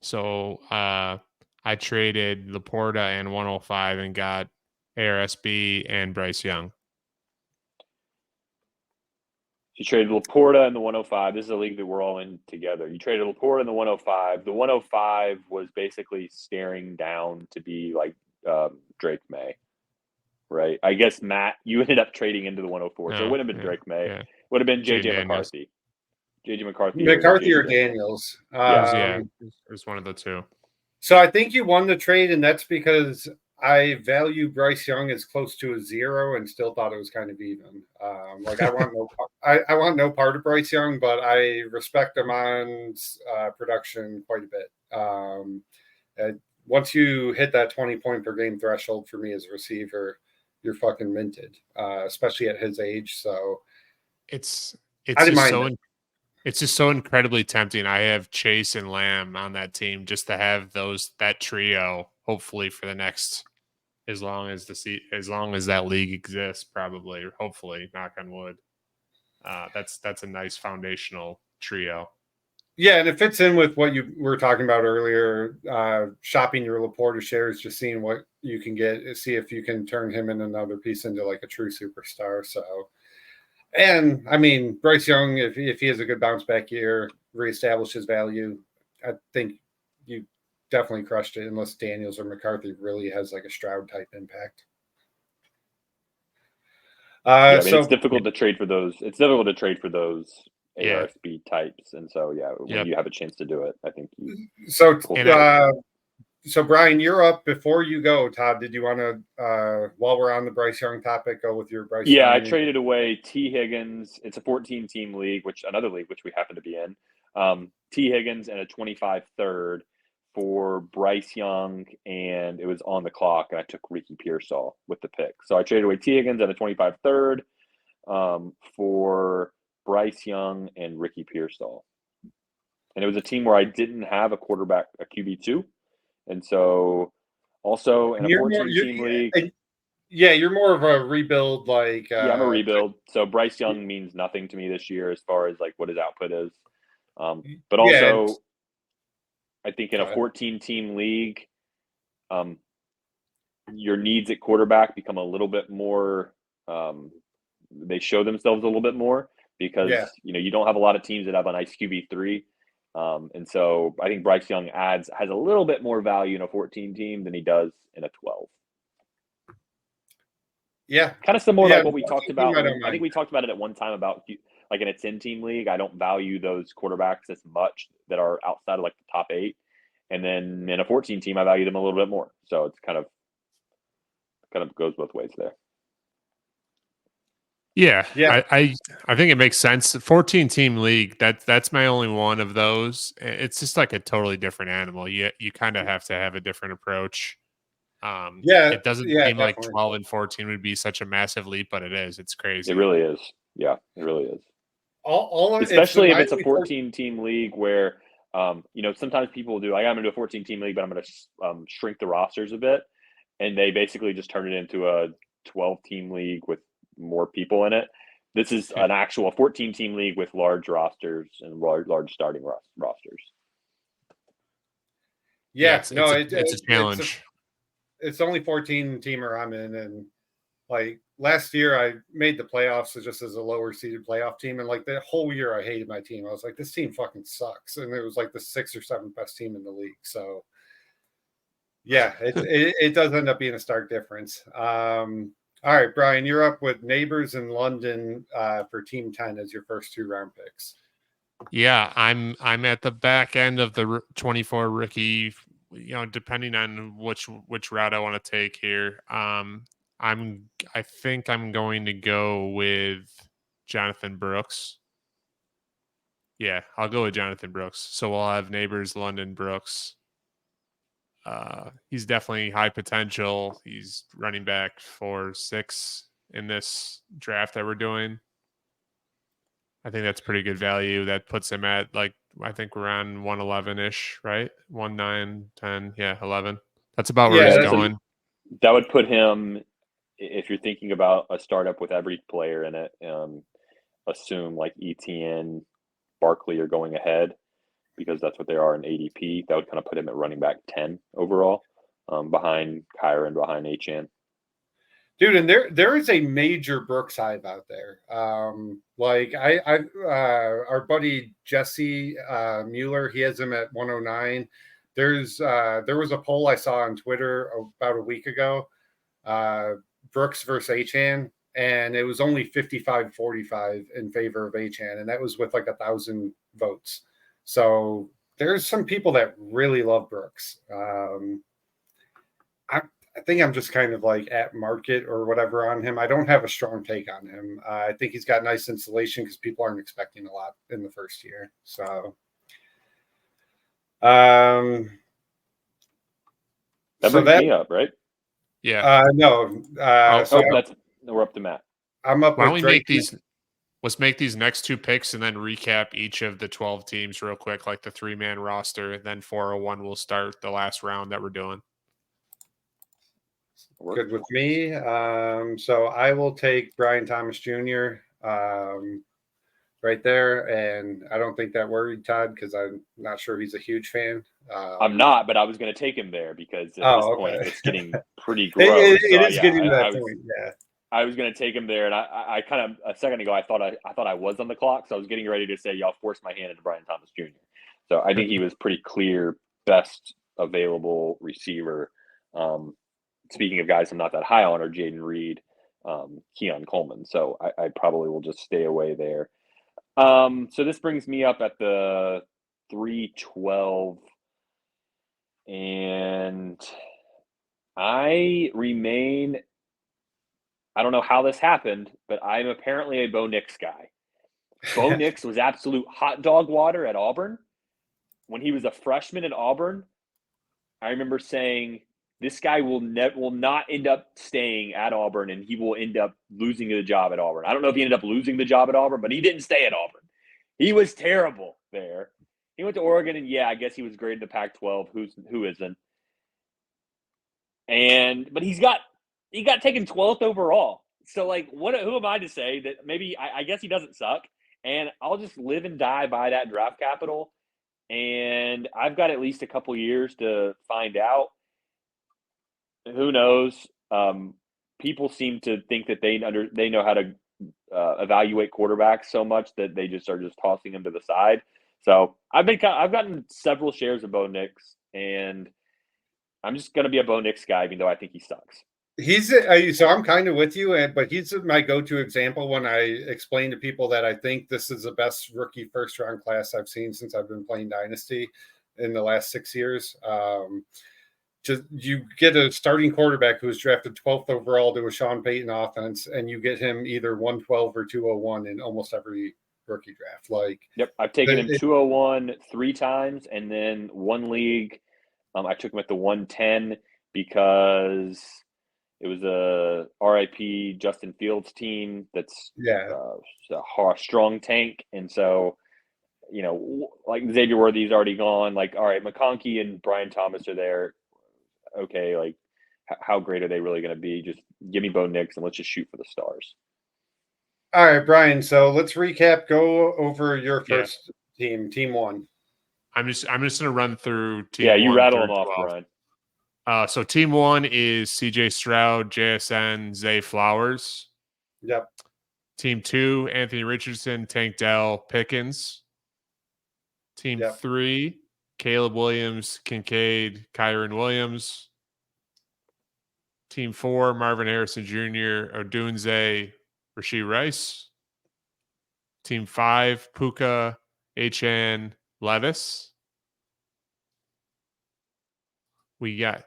So I traded Laporta and 105 and got ARSB and Bryce Young. You traded Laporta in the 105. This is a league that we're all in together. You traded Laporta in the 105. The 105 was basically staring down to be like Drake May, right? I guess, Matt, you ended up trading into the 104. So it wouldn't have been Drake May. It would have been J.J. McCarthy. J.J. McCarthy or Daniels. It was one of the two. So I think you won the trade, and that's because I value Bryce Young as close to a 0 and still thought it was kind of even. I want no part of Bryce Young, but I respect him on production quite a bit. Once you hit that 20 point per game threshold for me as a receiver, you're fucking minted, especially at his age. So it's just so incredibly tempting. I have Chase and Lamb on that team just to have that trio, hopefully for the next, as long as that league exists, probably, or hopefully, knock on wood. That's a nice foundational trio. Yeah, and it fits in with what you were talking about earlier, shopping your Laporta shares, just seeing what you can get, see if you can turn him in another piece into like a true superstar. So, and I mean, Bryce Young, if he has a good bounce back year, reestablish his value, I think you definitely crushed it, unless Daniels or McCarthy really has like a Stroud type impact. It's difficult to trade for those. It's difficult to trade for those ARSB types, and so when you have a chance to do it, I think you. So Brian, you're up. Before you go, Todd, did you want to, while we're on the Bryce Young topic, go with your Bryce? Yeah, Young? I traded away T. Higgins. It's a 14-team league, another league which we happen to be in. T. Higgins and a 25 third for Bryce Young, and it was on the clock, and I took Ricky Pearsall with the pick. So I traded away T. Higgins and a 25 third for Bryce Young and Ricky Pearsall. And it was a team where I didn't have a quarterback, a QB2. And so also in a 14-team league. Yeah, you're more of a rebuild. I'm a rebuild. So Bryce Young means nothing to me this year as far as like what his output is. But also, I think in a 14-team league, your needs at quarterback become a little bit more they show themselves a little bit more because you don't have a lot of teams that have a nice QB3. And so I think Bryce Young has a little bit more value in a 14 team than he does in a 12. Yeah. Kind of similar to what we talked about. I think we talked about it at one time about like in a 10-team league, I don't value those quarterbacks as much that are outside of like the top 8. And then in a 14 team, I value them a little bit more. So it's kind of goes both ways there. Yeah. I think it makes sense. 14-team league, that's my only one of those. It's just like a totally different animal. You kind of have to have a different approach. It doesn't seem like 12 and 14 would be such a massive leap, but it is. It's crazy. It really is. Yeah, it really is. Especially if it's a 14-team league where, sometimes people do, like, I'm going to do a 14-team league, but I'm going to shrink the rosters a bit. And they basically just turn it into a 12-team league with more people in it. This is an actual 14-team league with large rosters and large starting rosters. Yeah, it's a challenge. It's only 14-teamer I'm in, and like last year I made the playoffs just as a lower seeded playoff team, and like the whole year I hated my team. I was like, this team fucking sucks, and it was like the 6th or 7th best team in the league. So yeah, it does end up being a stark difference. All right, Brian, you're up with Neighbors in London for Team 10 as your first 2-round picks. Yeah, I'm at the back end of the 24 rookie. Depending on which route I want to take here. I think I'm going to go with Jonathan Brooks. Yeah, I'll go with Jonathan Brooks. So we'll have Neighbors, London, Brooks. He's definitely high potential. He's running back 4-6 in this draft that we're doing. I think that's pretty good value. That puts him at, like, I think we're on 111-ish, right? 9, 10, 11. That's about where he's going. That would put him, if you're thinking about a startup with every player in it, assume like ETN, Barkley are going ahead because that's what they are in ADP. That would kind of put him at running back 10 overall, behind Kyra and behind Achane. Dude, and there is a major Brooks hype out there. Like our buddy Jesse Mueller, he has him at 109. There was a poll I saw on Twitter about a week ago, Brooks versus Achane, and it was only 55-45 in favor of Achane, and that was with like 1,000 votes. So there's some people that really love Brooks. I think I'm just kind of like at market or whatever on him. I don't have a strong take on him. I think he's got nice insulation because people aren't expecting a lot in the first year. So, that brings me up, right? Yeah. No. We're up to Matt. I'm up. Why don't we make these? Let's make these next 2 picks and then recap each of the 12 teams real quick, like the 3-man roster. And then 401 will start the last round that we're doing. Good with me. So I will take Brian Thomas Jr. Right there, and I don't think that worried Todd because I'm not sure he's a huge fan. I'm not, but I was going to take him there because at this point it's getting pretty gross. It is getting to that point. Yeah, I was going to take him there, and I kind of a second ago I thought I was on the clock, so I was getting ready to say, y'all forced my hand into Brian Thomas Jr. So I think he was pretty clear best available receiver. Speaking of guys I'm not that high on, are Jaden Reed, Keon Coleman. So I probably will just stay away there. So this brings me up at the 312, and I don't know how this happened, but I'm apparently a Bo Nix guy. Bo Nix was absolute hot dog water at Auburn. When he was a freshman at Auburn, I remember saying, this guy will not end up staying at Auburn, and he will end up losing the job at Auburn. I don't know if he ended up losing the job at Auburn, but he didn't stay at Auburn. He was terrible there. He went to Oregon, and I guess he was great in the Pac-12. Who isn't? But he got taken 12th overall. So like, who am I to say that maybe I guess he doesn't suck, and I'll just live and die by that draft capital, and I've got at least a couple years to find out. Who knows? People seem to think that they know how to evaluate quarterbacks so much that they just are just tossing them to the side. So I've gotten several shares of Bo Nix, and I'm just going to be a Bo Nix guy, even though I think he sucks. So I'm kind of with you, but he's my go-to example when I explain to people that I think this is the best rookie first-round class I've seen since I've been playing Dynasty in the last 6 years. You get a starting quarterback who was drafted 12th overall to a Sean Payton offense, and you get him either 112 or 201 in almost every rookie draft. Yep, I've taken him 201 3 times, and then one league, I took him at the 110 because It was a RIP Justin Fields team that's a strong tank. And so, like Xavier Worthy's already gone. Like, all right, McConkey and Brian Thomas are there. Okay, like, how great are they really going to be? Just give me Bo Nix and let's just shoot for the stars. All right, Brian. So let's recap. Go over your first team one. I'm just gonna run through team. Yeah, you 1 rattle through them off, 12. Brian. So team 1 is CJ Stroud, JSN, Zay Flowers. Yep. Team 2, Anthony Richardson, Tank Dell, Pickens. Team 3, Caleb Williams, Kincaid, Kyron Williams. Team 4, Marvin Harrison Jr., Odunze, Rashee Rice. Team 5, Puka, Achan, Levis. We got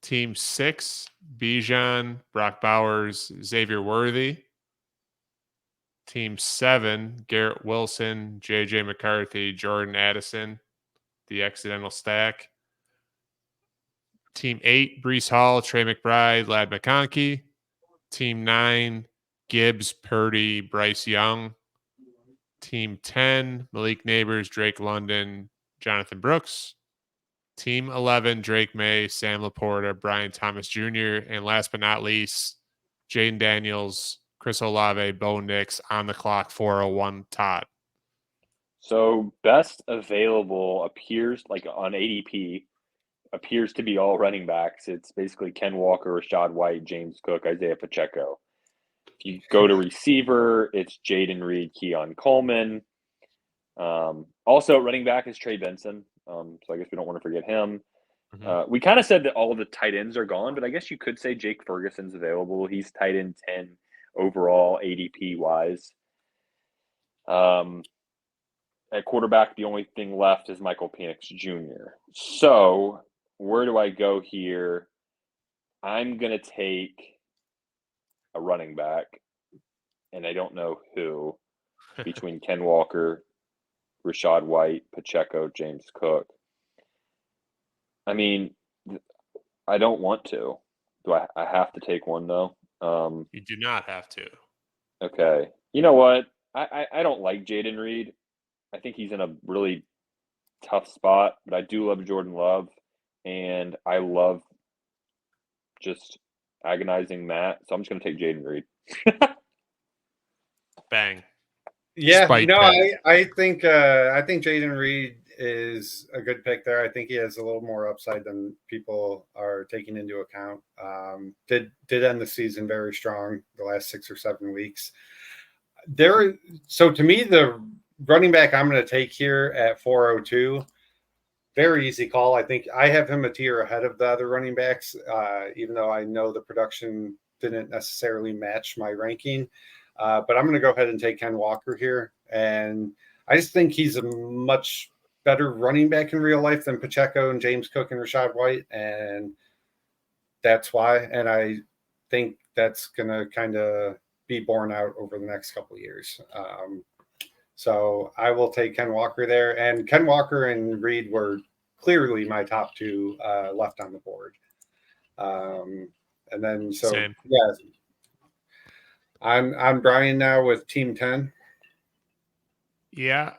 Team 6, Bijan, Brock Bowers, Xavier Worthy. Team 7, Garrett Wilson, JJ McCarthy, Jordan Addison, the accidental stack. Team 8, Brees Hall, Trey McBride, Lad McConkey. Team 9, Gibbs, Purdy, Bryce Young. Team 10, Malik Neighbors, Drake London, Jonathan Brooks. Team 11, Drake May, Sam Laporta, Brian Thomas Jr. And last but not least, Jaden Daniels, Chris Olave, Bo Nix, on the clock, 401, Todd. So best available appears, like on ADP, appears to be all running backs. It's basically Ken Walker, Rashad White, James Cook, Isaiah Pacheco. If you go to receiver, it's Jaden Reed, Keon Coleman. Also, running back is Trey Benson. So I guess we don't want to forget him. We kind of said that all the tight ends are gone, but I guess you could say Jake Ferguson's available. He's tight end 10 overall ADP wise. At quarterback, the only thing left is Michael Penix Jr. So where do I go here? I'm going to take a running back, and I don't know who, between Ken Walker, Rashad White, Pacheco, James Cook. I mean, I don't want to. Do I have to take one, though? You do not have to. Okay. You know what? I don't like Jaden Reed. I think he's in a really tough spot, but I do love Jordan Love, and I love just agonizing Matt. So I'm just going to take Jaden Reed. Bang. Yeah, Spite I think Jaden Reed is a good pick there. I think he has a little more upside than people are taking into account. Did end the season very strong the last 6 or 7 weeks. So to me, the running back I'm going to take here at 402, very easy call. I think I have him a tier ahead of the other running backs, even though I know the production didn't necessarily match my ranking. But I'm going to go ahead and take Ken Walker here. And I just think he's a much better running back in real life than Pacheco and James Cook and Rashad White. And that's why. And I think that's going to kind of be borne out over the next couple of years. So I will take Ken Walker there. And Ken Walker and Reed were clearly my top 2 left on the board. And then, so, Same. Yeah. I'm Brian now with Team 10. Yeah.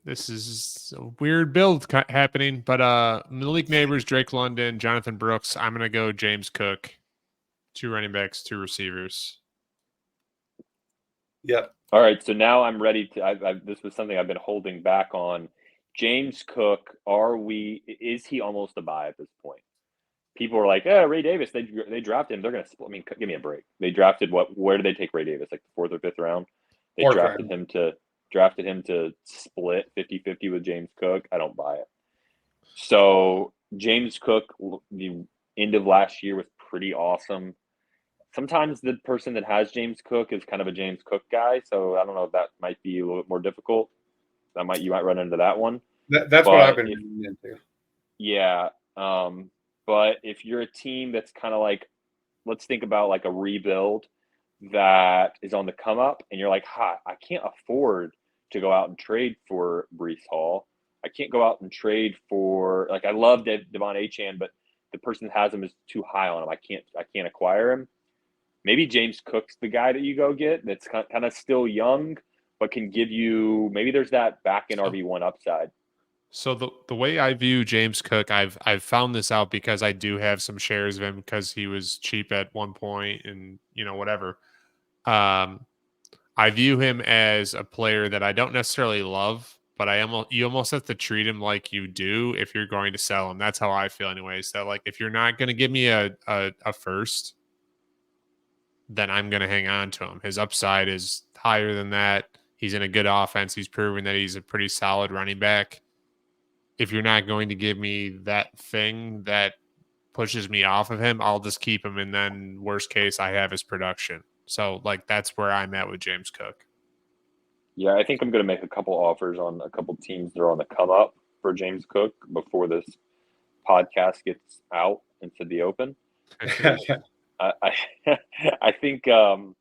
This is a weird build happening, but Malik Neighbors, Drake London, Jonathan Brooks. I'm going to go James Cook. 2 running backs, 2 receivers. Yep. All right, so now I'm ready to. This was something I've been holding back on. James Cook, is he almost a buy at this point? People are like, Ray Davis, they drafted him. They're going to split. I mean, give me a break. They drafted where did they take Ray Davis? Like the 4th or 5th round? They drafted him to split 50-50 with James Cook. I don't buy it. So James Cook, the end of last year was pretty awesome. Sometimes the person that has James Cook is kind of a James Cook guy, so I don't know if that might be a little bit more difficult. You might run into that one. That's what I've been reading into. Yeah, but if you're a team that's kind of like, let's think about like a rebuild that is on the come up, and you're like, I can't afford to go out and trade for Brees Hall. I can't go out and trade for, like, I love Devon Achane, but the person that has him is too high on him. I can't acquire him. Maybe James Cook's the guy that you go get that's kind of still young, but can give you, maybe there's that back in RB1 upside. So the way I view James Cook, I've found this out because I do have some shares of him because he was cheap at one point and whatever. I view him as a player that I don't necessarily love, but you almost have to treat him like you do if you're going to sell him. That's how I feel anyway. So like if you're not going to give me a first, then I'm going to hang on to him. His upside is higher than that. He's in a good offense. He's proven that he's a pretty solid running back. If you're not going to give me that thing that pushes me off of him, I'll just keep him. And then worst case, I have his production. So like, that's where I'm at with James Cook. Yeah, I think I'm going to make a couple offers on a couple teams that are on the come up for James Cook before this podcast gets out into the open. I think it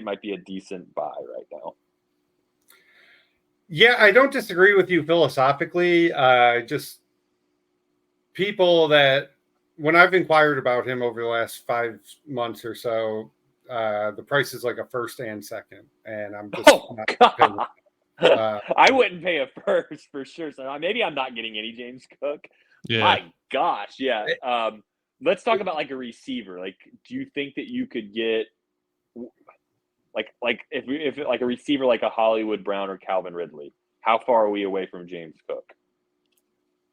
might be a decent buy right now. Yeah, I don't disagree with you philosophically. Just people that when I've inquired about him over the last 5 months or so, the price is like a first and second, and I'm just I wouldn't pay a first for sure. So maybe I'm not getting any James Cook. Yeah. My gosh, yeah. Let's talk about like a receiver. Like, do you think that you could get like if like a receiver like a Hollywood Brown or Calvin Ridley? How far are we away from James Cook?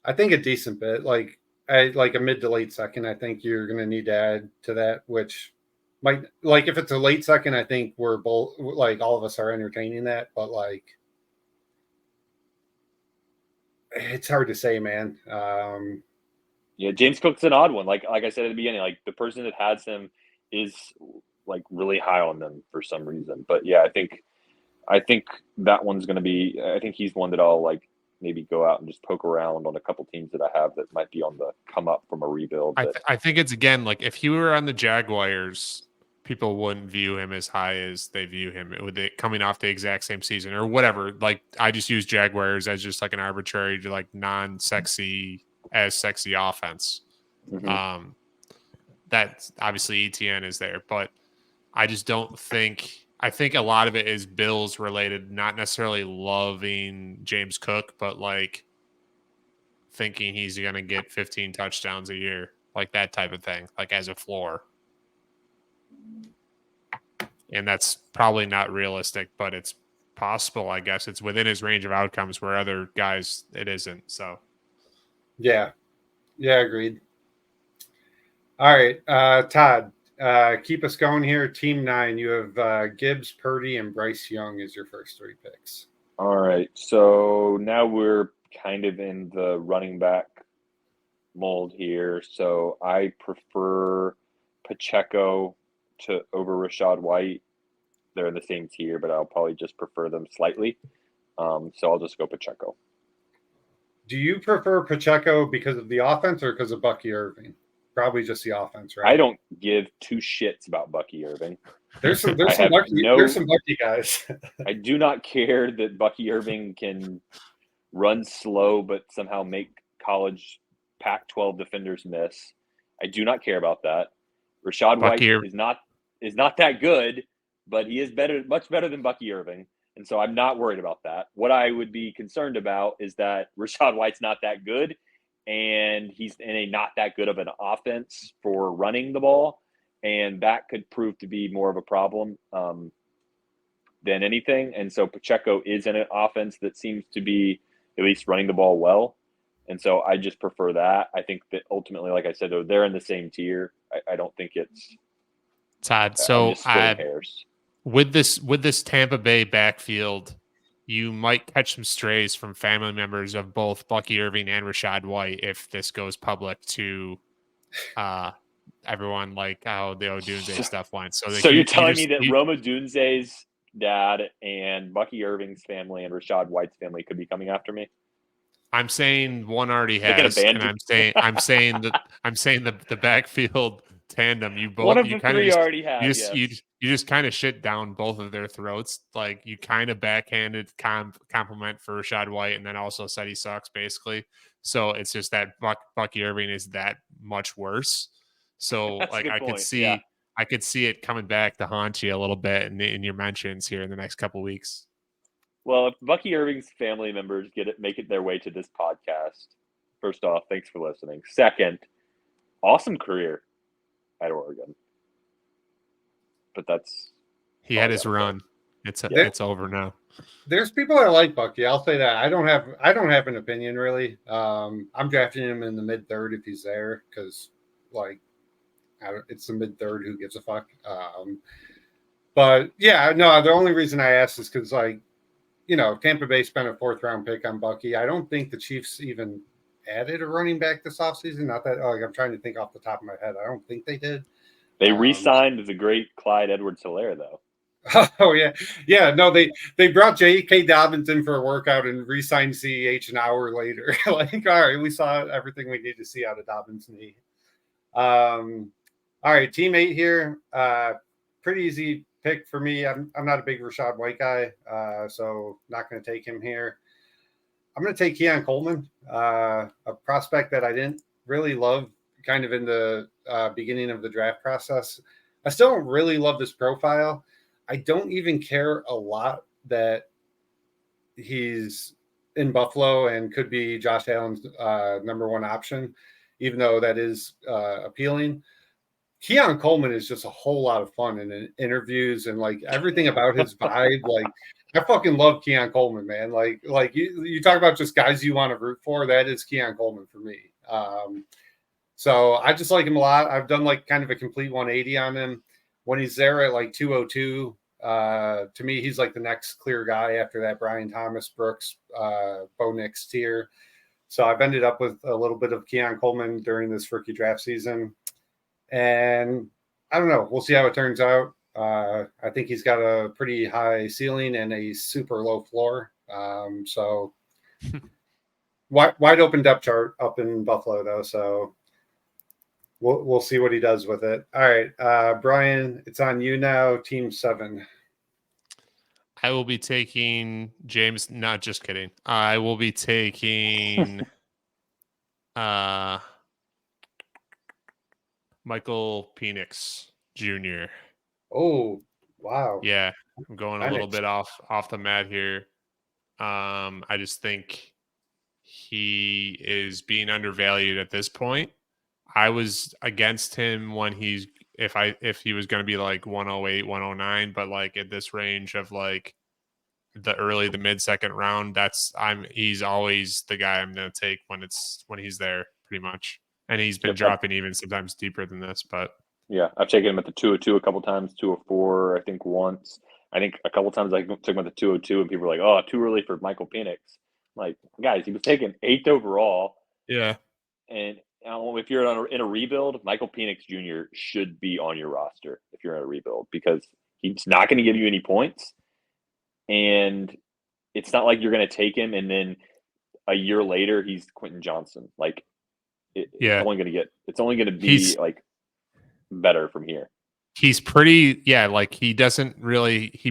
I think a decent bit, like a mid to late second. I think you're going to need to add to that, which might, like, if it's a late second, I think we're both, like, all of us are entertaining that, but like, it's hard to say, man. Yeah, James Cook's an odd one. Like I said at the beginning, like the person that has him is like really high on them for some reason. But yeah, I think that one's going to be. I think he's one that I'll like maybe go out and just poke around on a couple teams that I have that might be on the come up from a rebuild. I think it's, again, like if he were on the Jaguars, people wouldn't view him as high as they view him with it coming off the exact same season or whatever. Like I just use Jaguars as just like an arbitrary, like non-sexy as sexy offense. Mm-hmm. That obviously ETN is there, but I just don't think. I think a lot of it is Bills related, not necessarily loving James Cook, but like thinking he's going to get 15 touchdowns a year, like that type of thing, like as a floor. And that's probably not realistic, but it's possible, I guess. It's within his range of outcomes where other guys, it isn't. So, yeah, agreed. All right, Todd. Keep us going here. Team 9, you have Gibbs, Purdy, and Bryce Young as your first 3 picks. All right. So now we're kind of in the running back mold here. So I prefer Pacheco over Rachaad White. They're in the same tier, but I'll probably just prefer them slightly. So I'll just go Pacheco. Do you prefer Pacheco because of the offense or because of Bucky Irving? Probably just the offense, right? I don't give 2 shits about Bucky Irving. There's some Bucky guys. I do not care that Bucky Irving can run slow but somehow make college Pac-12 defenders miss. I do not care about that. Rachaad White is not that good, but he is much better than Bucky Irving. And so I'm not worried about that. What I would be concerned about is that Rachaad White's not that good, and he's in a not that good of an offense for running the ball, and that could prove to be more of a problem than anything. And so Pacheco is in an offense that seems to be at least running the ball well, and so I just prefer that. I think that ultimately, like I said, they're in the same tier. I don't think it's Todd. So hairs. With this Tampa Bay backfield, you might catch some strays from family members of both Bucky Irving and Rachaad White if this goes public to everyone, like how the Odunze stuff went. So you're telling me that Roma Dunze's dad and Bucky Irving's family and Rachaad White's family could be coming after me? I'm saying one already has, and I'm saying the backfield tandem. You both, one of you the kind three of already have. You just kind of shit down both of their throats. Like you kind of backhanded compliment for Rachaad White, and then also said he sucks basically. So it's just that Bucky Irving is that much worse. So That's a like good I point. could see I could see it coming back to haunt you a little bit in your mentions here in the next couple weeks. Well, if Bucky Irving's family members make it their way to this podcast, first off, thanks for listening. Second, awesome career at Oregon. But that's He all had I his gotta say. run. It's over now. There's people that like Bucky. I'll say that. I don't have an opinion really. I'm drafting him in the mid third if he's there because like it's the mid third. Who gives a fuck? But yeah, no. The only reason I asked is because like Tampa Bay spent a 4th round pick on Bucky. I don't think the Chiefs even added a running back this offseason. Not that like I'm trying to think off the top of my head. I don't think they did. They re-signed the great Clyde Edwards-Helaire though. Oh yeah. No, they brought J.K. Dobbins in for a workout and re-signed CEH an hour later. Like, all right, we saw everything we need to see out of Dobbins' knee. All right, team 8 here. Pretty easy pick for me. I'm not a big Rachaad White guy, so not going to take him here. I'm going to take Keon Coleman, a prospect that I didn't really love, kind of in the beginning of the draft process. I still don't really love this profile. I don't even care a lot that he's in Buffalo and could be Josh Allen's number 1 option, even though that is appealing. Keon Coleman is just a whole lot of fun in interviews and like everything about his vibe. Like I fucking love Keon Coleman, man. Like you talk about just guys you want to root for. That is Keon Coleman for me. So I just like him a lot. I've done like kind of a complete 180 on him. When he's there at like 202, to me, he's like the next clear guy after that Brian Thomas, Brooks, Bo Nix tier. So I've ended up with a little bit of Keon Coleman during this rookie draft season. And I don't know. We'll see how it turns out. I think he's got a pretty high ceiling and a super low floor. So wide open depth chart up in Buffalo, though. So we'll see what he does with it. All right, Brian, it's on you now. Team 7. I will be taking James. Not just kidding. I will be taking Michael Penix Jr. Oh, wow. Yeah, I'm going a little bit off the mat here. I just think he is being undervalued at this point. I was against him when if he was going to be like 108, 109, but like at this range of like the mid second round, he's always the guy I'm going to take when he's there pretty much. And he's been dropping even sometimes deeper than this, but yeah, I've taken him at the 202 a couple times, 204, I think once. I think a couple times I took him at the 202 and people were like, "Oh, too early for Michael Penix." Like, guys, he was taken 8th overall. Yeah. And if you're in a rebuild, Michael Penix Jr. should be on your roster if you're in a rebuild because he's not going to give you any points. And it's not like you're going to take him and then a year later he's Quentin Johnson. Like, it's only going to be like better from here. He's pretty, like he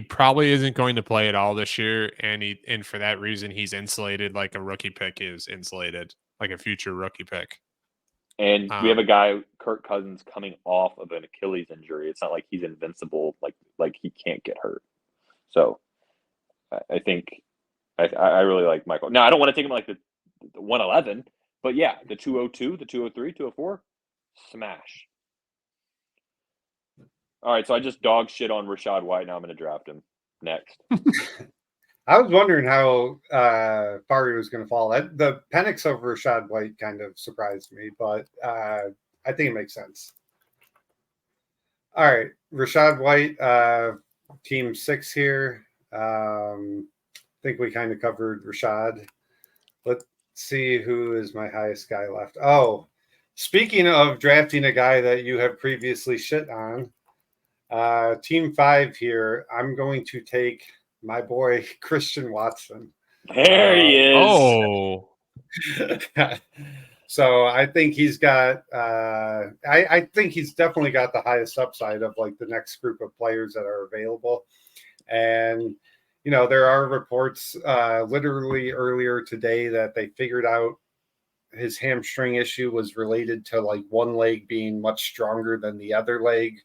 probably isn't going to play at all this year. And for that reason, he's insulated like a rookie pick is insulated, like a future rookie pick. And we have a guy, Kirk Cousins, coming off of an Achilles injury. It's not like he's invincible, like he can't get hurt. So I think I really like Michael. Now, I don't want to take him like the 111, but yeah, the 202, the 203, 204, smash. All right, so I just dog shit on Rachaad White. Now I'm going to draft him next. I was wondering how far he was going to fall. The Penix over Rachaad White kind of surprised me, but I think it makes sense. All right, Rachaad White, team 6 here. I think we kind of covered Rachaad. Let's see who is my highest guy left. Oh, speaking of drafting a guy that you have previously shit on, team 5 here, I'm going to take my boy Christian Watson. There he is. Oh. So I think he's got I think he's definitely got the highest upside of like the next group of players that are available. And there are reports literally earlier today that they figured out his hamstring issue was related to like one leg being much stronger than the other leg,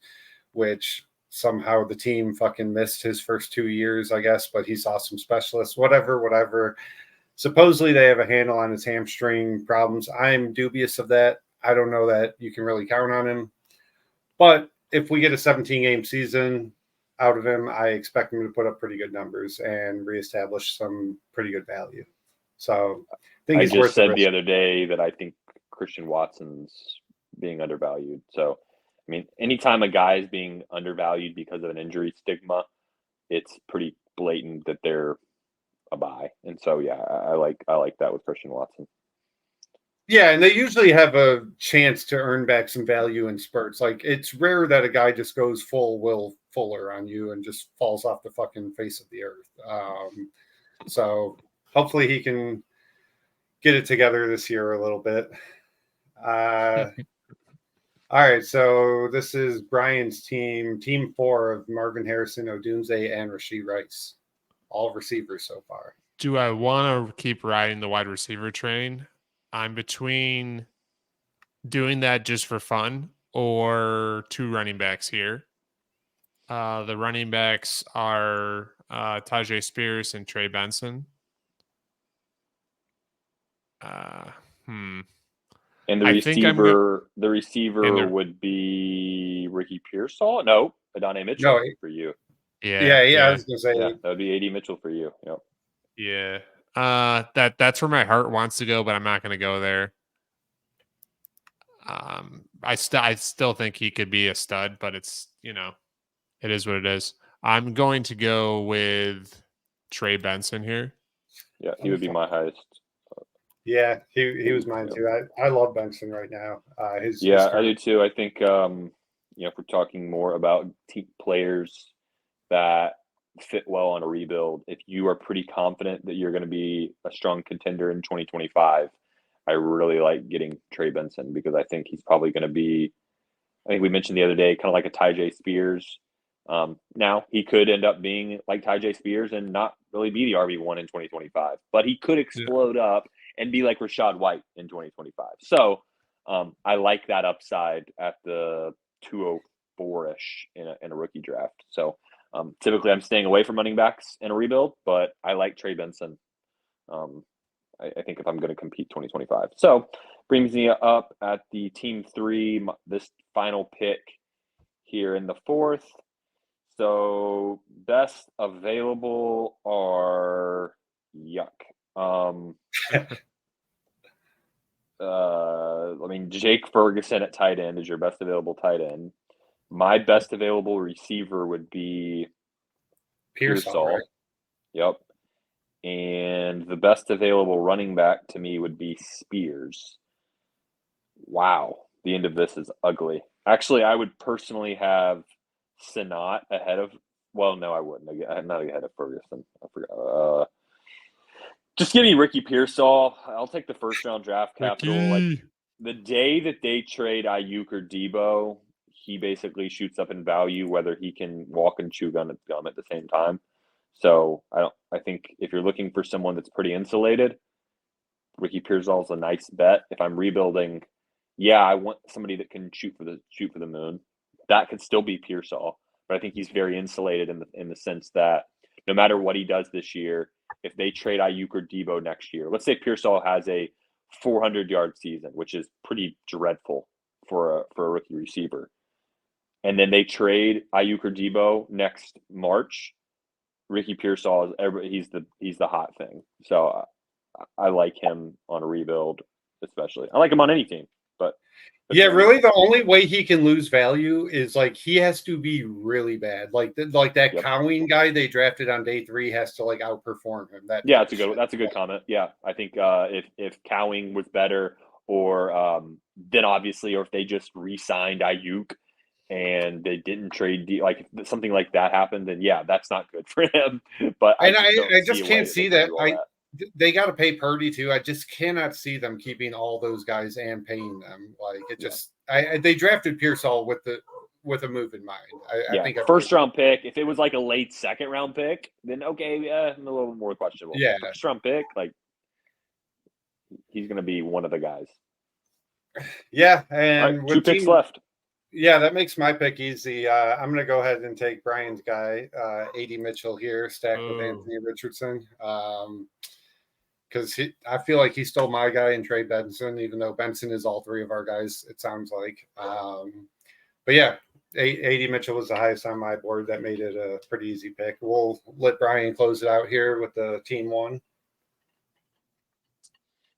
which somehow the team fucking missed his first 2 years, I guess, but he saw some specialists, whatever. Supposedly they have a handle on his hamstring problems. I'm dubious of that. I don't know that you can really count on him. But if we get a 17-game season out of him, I expect him to put up pretty good numbers and reestablish some pretty good value. So I think I he's just worth said the other day that I think Christian Watson's being undervalued. So, I mean, anytime a guy is being undervalued because of an injury stigma, it's pretty blatant that they're a buy. And so, yeah, I like that with Christian Watson. Yeah, and they usually have a chance to earn back some value in spurts. Like, it's rare that a guy just goes full Will Fuller on you and just falls off the fucking face of the earth. So hopefully he can get it together this year a little bit. All right, so this is Brian's team 4 of Marvin Harrison, Odunze, and Rashee Rice. All receivers so far. Do I want to keep riding the wide receiver train? I'm between doing that just for fun or 2 running backs here. The running backs are Tajay Spears and Trey Benson. And the receiver would be Ricky Pearsall? No, Adonai Mitchell for you. Yeah. I was gonna say that would be AD Mitchell for you. Yep. Yeah. That's where my heart wants to go, but I'm not gonna go there. I still think he could be a stud, but it's, it is what it is. I'm going to go with Trey Benson here. Yeah, he would be my highest. Yeah, he was mine too. I love Benson right now. I do too. I think if we're talking more about players that fit well on a rebuild, if you are pretty confident that you're going to be a strong contender in 2025, I really like getting Trey Benson because I think he's probably going to be. I think we mentioned the other day, kind of like a Tajay Spears. Now he could end up being like Tajay Spears and not really be the RB1 in 2025, but he could explode up and be like Rashad White in 2025. So I like that upside at the 204-ish in a rookie draft. So typically I'm staying away from running backs in a rebuild, but I like Trey Benson. I think if I'm going to compete 2025. So brings me up at the team 3, this final pick here in the 4th. So best available are Jake Ferguson at tight end is your best available tight end. My best available receiver would be Pearsall. Right? Yep. And the best available running back to me would be Spears. Wow. The end of this is ugly. Actually, I would personally have Sinat ahead of – well, no, I wouldn't. I'm not ahead of Ferguson. I forgot. Just give me Ricky Pearsall. I'll take the first-round draft capital. Like the day that they trade Ayuk or Debo, he basically shoots up in value, whether he can walk and chew gum at the same time. So I think if you're looking for someone that's pretty insulated, Ricky Pearsall is a nice bet. If I'm rebuilding, I want somebody that can shoot for the moon. That could still be Pearsall, but I think he's very insulated in the sense that no matter what he does this year, if they trade Ayuk or Debo next year, let's say Pearsall has a 400-yard season, which is pretty dreadful for a rookie receiver, and then they trade Ayuk or Debo next March, Ricky Pearsall he's the hot thing. So I like him on a rebuild, especially. I like him on any team, but really the only way he can lose value is like he has to be really bad. Like that Cowing guy they drafted on day 3 has to like outperform him. That's a good comment. Yeah, I think if Cowing was better, or then obviously, or if they just re-signed Ayuk and they didn't trade like something like that happened, then that's not good for him. But I just can't see that. They got to pay Purdy too. I just cannot see them keeping all those guys and paying them. Like it just, they drafted Pearsall with a move in mind. I think first-round pick. If it was like a late second-round pick, then okay, I'm a little more questionable. Yeah, first-round pick, like he's going to be one of the guys. Yeah, All and right, with 2 picks left. Yeah, that makes my pick easy. I'm going to go ahead and take Brian's guy, AD Mitchell here, stacked with Anthony Richardson. Because I feel like he stole my guy and Trey Benson, even though Benson is all three of our guys, it sounds like. But yeah, AD Mitchell was the highest on my board. That made it a pretty easy pick. We'll let Brian close it out here with the team one.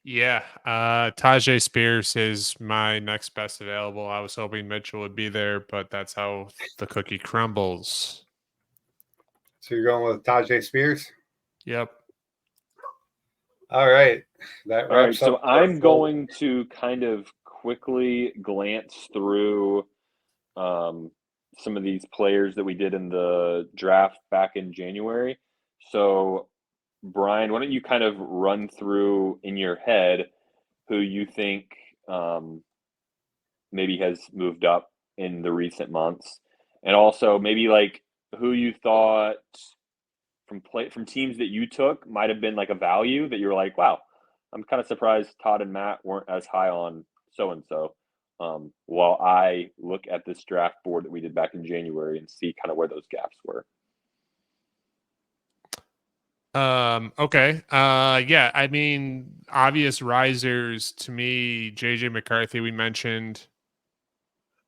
Yeah, Tajay Spears is my next best available. I was hoping Mitchell would be there, but that's how the cookie crumbles. So you're going with Tajay Spears? Yep. All right. That wraps so up. I'm going to kind of quickly glance through some of these players that we did in the draft back in January. So, Brian, why don't you kind of run through in your head who you think maybe has moved up in the recent months, and also maybe like who you thought from teams that you took might have been like a value that you were like, wow, I'm kind of surprised Todd and Matt weren't as high on so and so. While I look at this draft board that we did back in January and see kind of where those gaps were. Okay. Yeah, I mean, obvious risers to me, JJ McCarthy, we mentioned.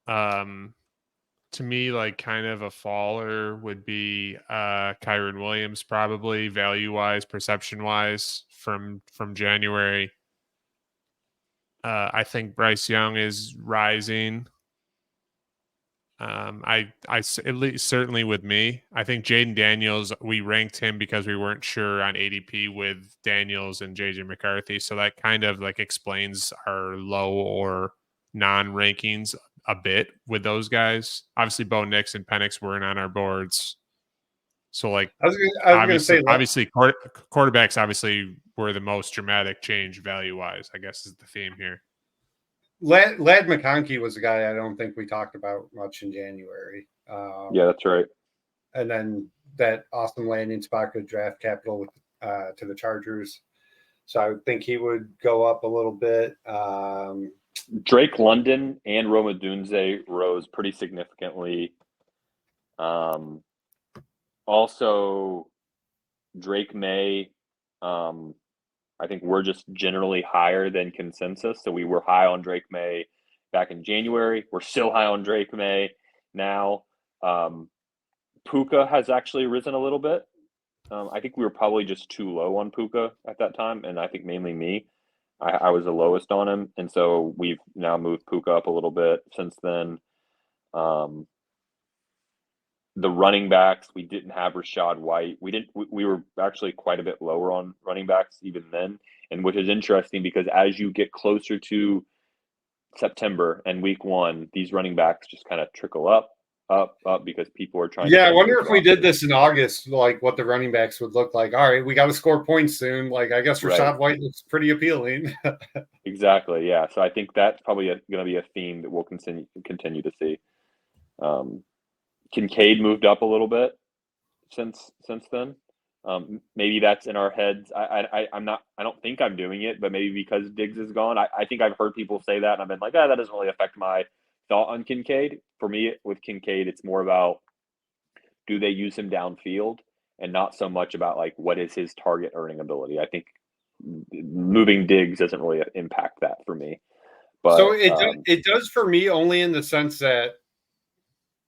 To me, like kind of a faller would be Kyron Williams, probably value wise, perception wise from January. I think Bryce Young is rising. At least certainly with me, I think Jaden Daniels, we ranked him because we weren't sure on ADP with Daniels and JJ McCarthy. So that kind of like explains our low or non rankings a bit with those guys. Obviously, Bo Nix and Penix weren't on our boards. So like, I was going to say, obviously quarterbacks obviously were the most dramatic change value wise, I guess is the theme here. Lad McConkey was a guy I don't think we talked about much in January. Yeah, that's right. And then that awesome landing spot could draft capital to the Chargers. So I would think he would go up a little bit. Drake London and Roma Dunze rose pretty significantly. Also, Drake May, I think we're just generally higher than consensus. So we were high on Drake May back in January. We're still high on Drake May now. Puka has actually risen a little bit. I think we were probably just too low on Puka at that time, and I think mainly me. I was the lowest on him, and so we've now moved Puka up a little bit since then. The running backs, we didn't have Rashad White. We were actually quite a bit lower on running backs even then, and which is interesting because as you get closer to September and week 1, these running backs just kind of trickle up because people are trying. Yeah, I wonder if we did this in August, like what the running backs would look like. All right, we got to score points soon. Like I guess Rashad White looks pretty appealing. Exactly. Yeah. So I think that's probably going to be a theme that we'll continue to see. Kincaid moved up a little bit since then. Maybe that's in our heads. I don't think I'm doing it, but maybe because Diggs is gone. I think I've heard people say that, and I've been like, that doesn't really affect my thought on Kincaid. For me, with Kincaid, it's more about do they use him downfield and not so much about like what is his target earning ability. I think moving Diggs doesn't really impact that for me. But so it does for me only in the sense that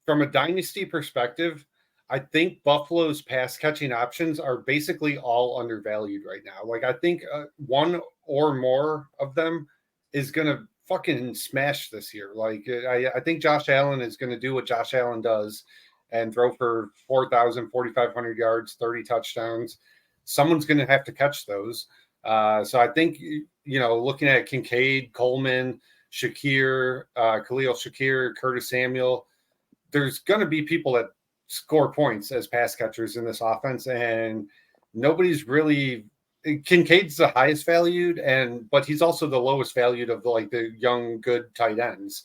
from a dynasty perspective, I think Buffalo's pass catching options are basically all undervalued right now. Like I think one or more of them is going to fucking smash this year. Like I think Josh Allen is going to do what Josh Allen does and throw for 4,000, 4,500 yards, 30 touchdowns. Someone's going to have to catch those. So I think, looking at Kincaid, Coleman, Khalil Shakir, Curtis Samuel, there's going to be people that score points as pass catchers in this offense, and nobody's really. Kincaid's the highest valued, but he's also the lowest valued of the young good tight ends.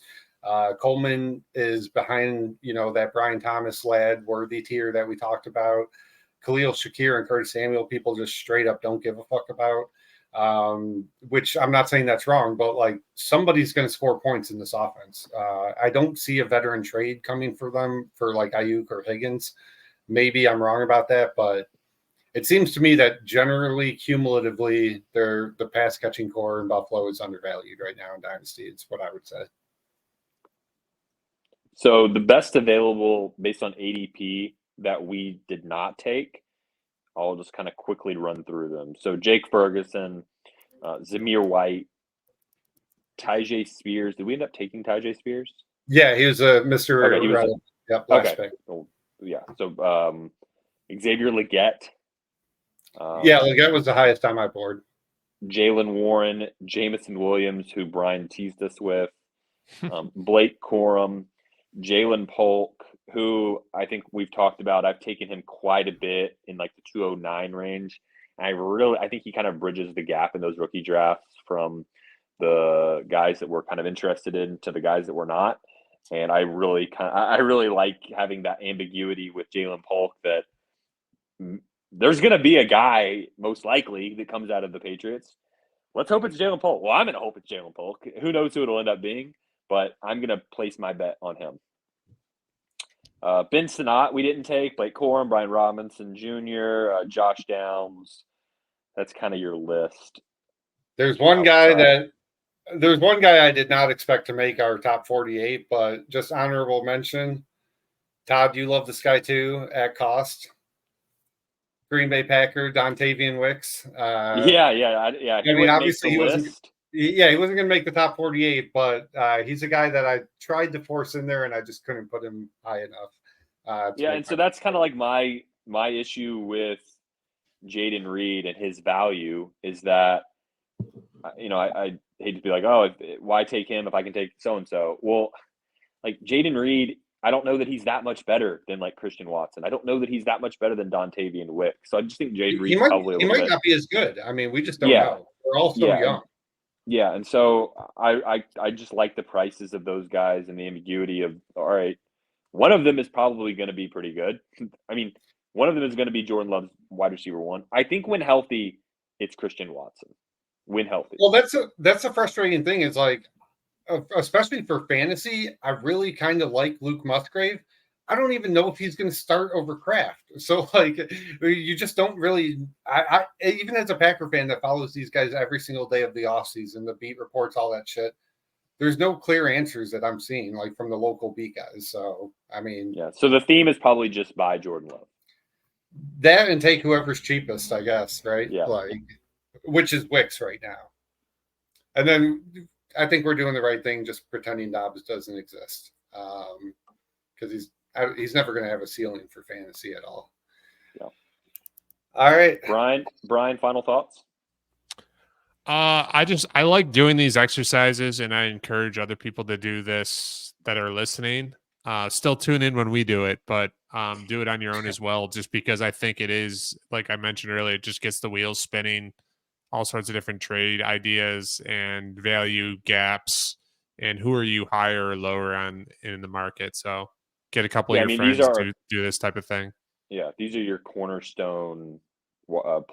Coleman is behind that Brian Thomas lad worthy tier that we talked about. Khalil Shakir and Curtis Samuel, people just straight up don't give a fuck about. which I'm not saying that's wrong, but like somebody's going to score points in this offense. I don't see a veteran trade coming for them for like Ayuk or Higgins. Maybe I'm wrong about that, but it seems to me that generally, cumulatively, the pass catching core in Buffalo is undervalued right now in Dynasty. It's what I would say. So the best available based on ADP that we did not take, I'll just kind of quickly run through them. So Jake Ferguson, Zamir White, Tyjae Spears. Did we end up taking Tyjae Spears? Yeah, he was a Mr. Okay, he was last pick. Oh, yeah. So Xavier Legette. Legette was the highest on my board. Jalen Warren, Jamison Williams, who Brian teased us with, Blake Corum, Jalen Polk, who I think we've talked about. I've taken him quite a bit in like the 209 range. And I think he kind of bridges the gap in those rookie drafts from the guys that we're kind of interested in to the guys that we're not. And I really like having that ambiguity with Jalen Polk that there's going to be a guy most likely that comes out of the Patriots. Let's hope it's Jalen Polk. Well, I'm going to hope it's Jalen Polk. Who knows who it'll end up being, but I'm going to place my bet on him. Ben Sinnott, we didn't take. Blake Corum, Brian Robinson Jr., Josh Downs. That's kind of your list. There's one guy I did not expect to make our top 48, but just honorable mention. Todd, you love this guy too at cost. Green Bay Packer, Dontavian Wicks. Yeah. I mean, obviously he wasn't going to make the top 48, but he's a guy that I tried to force in there and I just couldn't put him high enough. And so that's kind of like my issue with Jaden Reed and his value is that, I hate to be like, why take him if I can take so-and-so? Well, like Jaden Reed, I don't know that he's that much better than like Christian Watson. I don't know that he's that much better than Dontavian Wick. So I just think Jaden Reed probably he might not be as good. I mean, we just don't know. We're all so young. Yeah, and so I just like the prices of those guys and the ambiguity of, all right, one of them is probably going to be pretty good. I mean, one of them is going to be Jordan Love's wide receiver one. I think when healthy, it's Christian Watson. When healthy. Well, that's a frustrating thing. Is like, especially for fantasy, I really kind of like Luke Musgrave. I don't even know if he's going to start over Kraft. So, like, you just don't really. I even as a Packer fan that follows these guys every single day of the offseason, the beat reports, all that shit. There's no clear answers that I'm seeing, like from the local beat guys. So, I mean, yeah. So the theme is probably just buy Jordan Love. That and take whoever's cheapest, I guess, right? Yeah. Like, which is Wicks right now. And then I think we're doing the right thing, just pretending Dobbs doesn't exist, because he's never going to have a ceiling for fantasy at all. Yeah. All right, Brian, final thoughts. I like doing these exercises, and I encourage other people to do this that are listening. Still tune in when we do it, but do it on your own as well, just because I think it is, like I mentioned earlier, it just gets the wheels spinning, all sorts of different trade ideas and value gaps, and who are you higher or lower on in the market. So get a couple of your friends to do this type of thing. Yeah, these are your cornerstone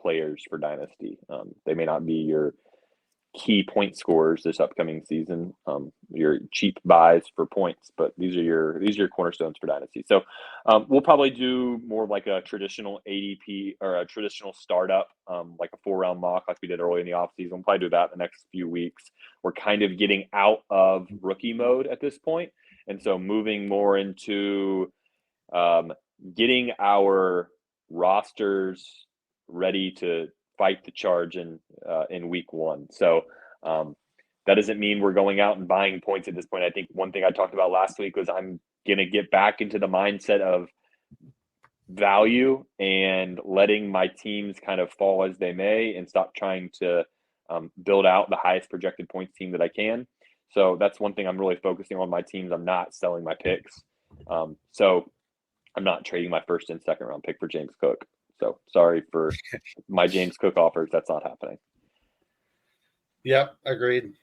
players for Dynasty. They may not be your key point scorers this upcoming season, your cheap buys for points, but these are your cornerstones for Dynasty. So we'll probably do more like a traditional ADP or a traditional startup, like a 4-round mock like we did early in the offseason. We'll probably do that in the next few weeks. We're kind of getting out of rookie mode at this point, and so moving more into getting our rosters ready to fight the charge in week one. So that doesn't mean we're going out and buying points at this point. I think one thing I talked about last week was I'm going to get back into the mindset of value and letting my teams kind of fall as they may and stop trying to build out the highest projected points team that I can. So that's one thing I'm really focusing on my teams. I'm not selling my picks. So I'm not trading my first and second round pick for James Cook. So sorry for my James Cook offers. That's not happening. Yep, agreed.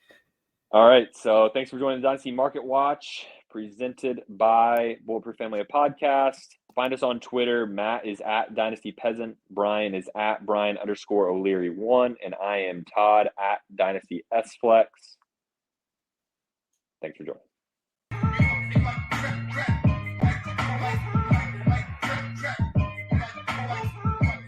All right. So thanks for joining the Dynasty Market Watch, presented by Bulletproof Family of Podcast. Find us on Twitter. Matt is at Dynasty Peasant. Brian is at Brian_O'Leary1. And I am Todd at Dynasty SFlex. Thanks for joining.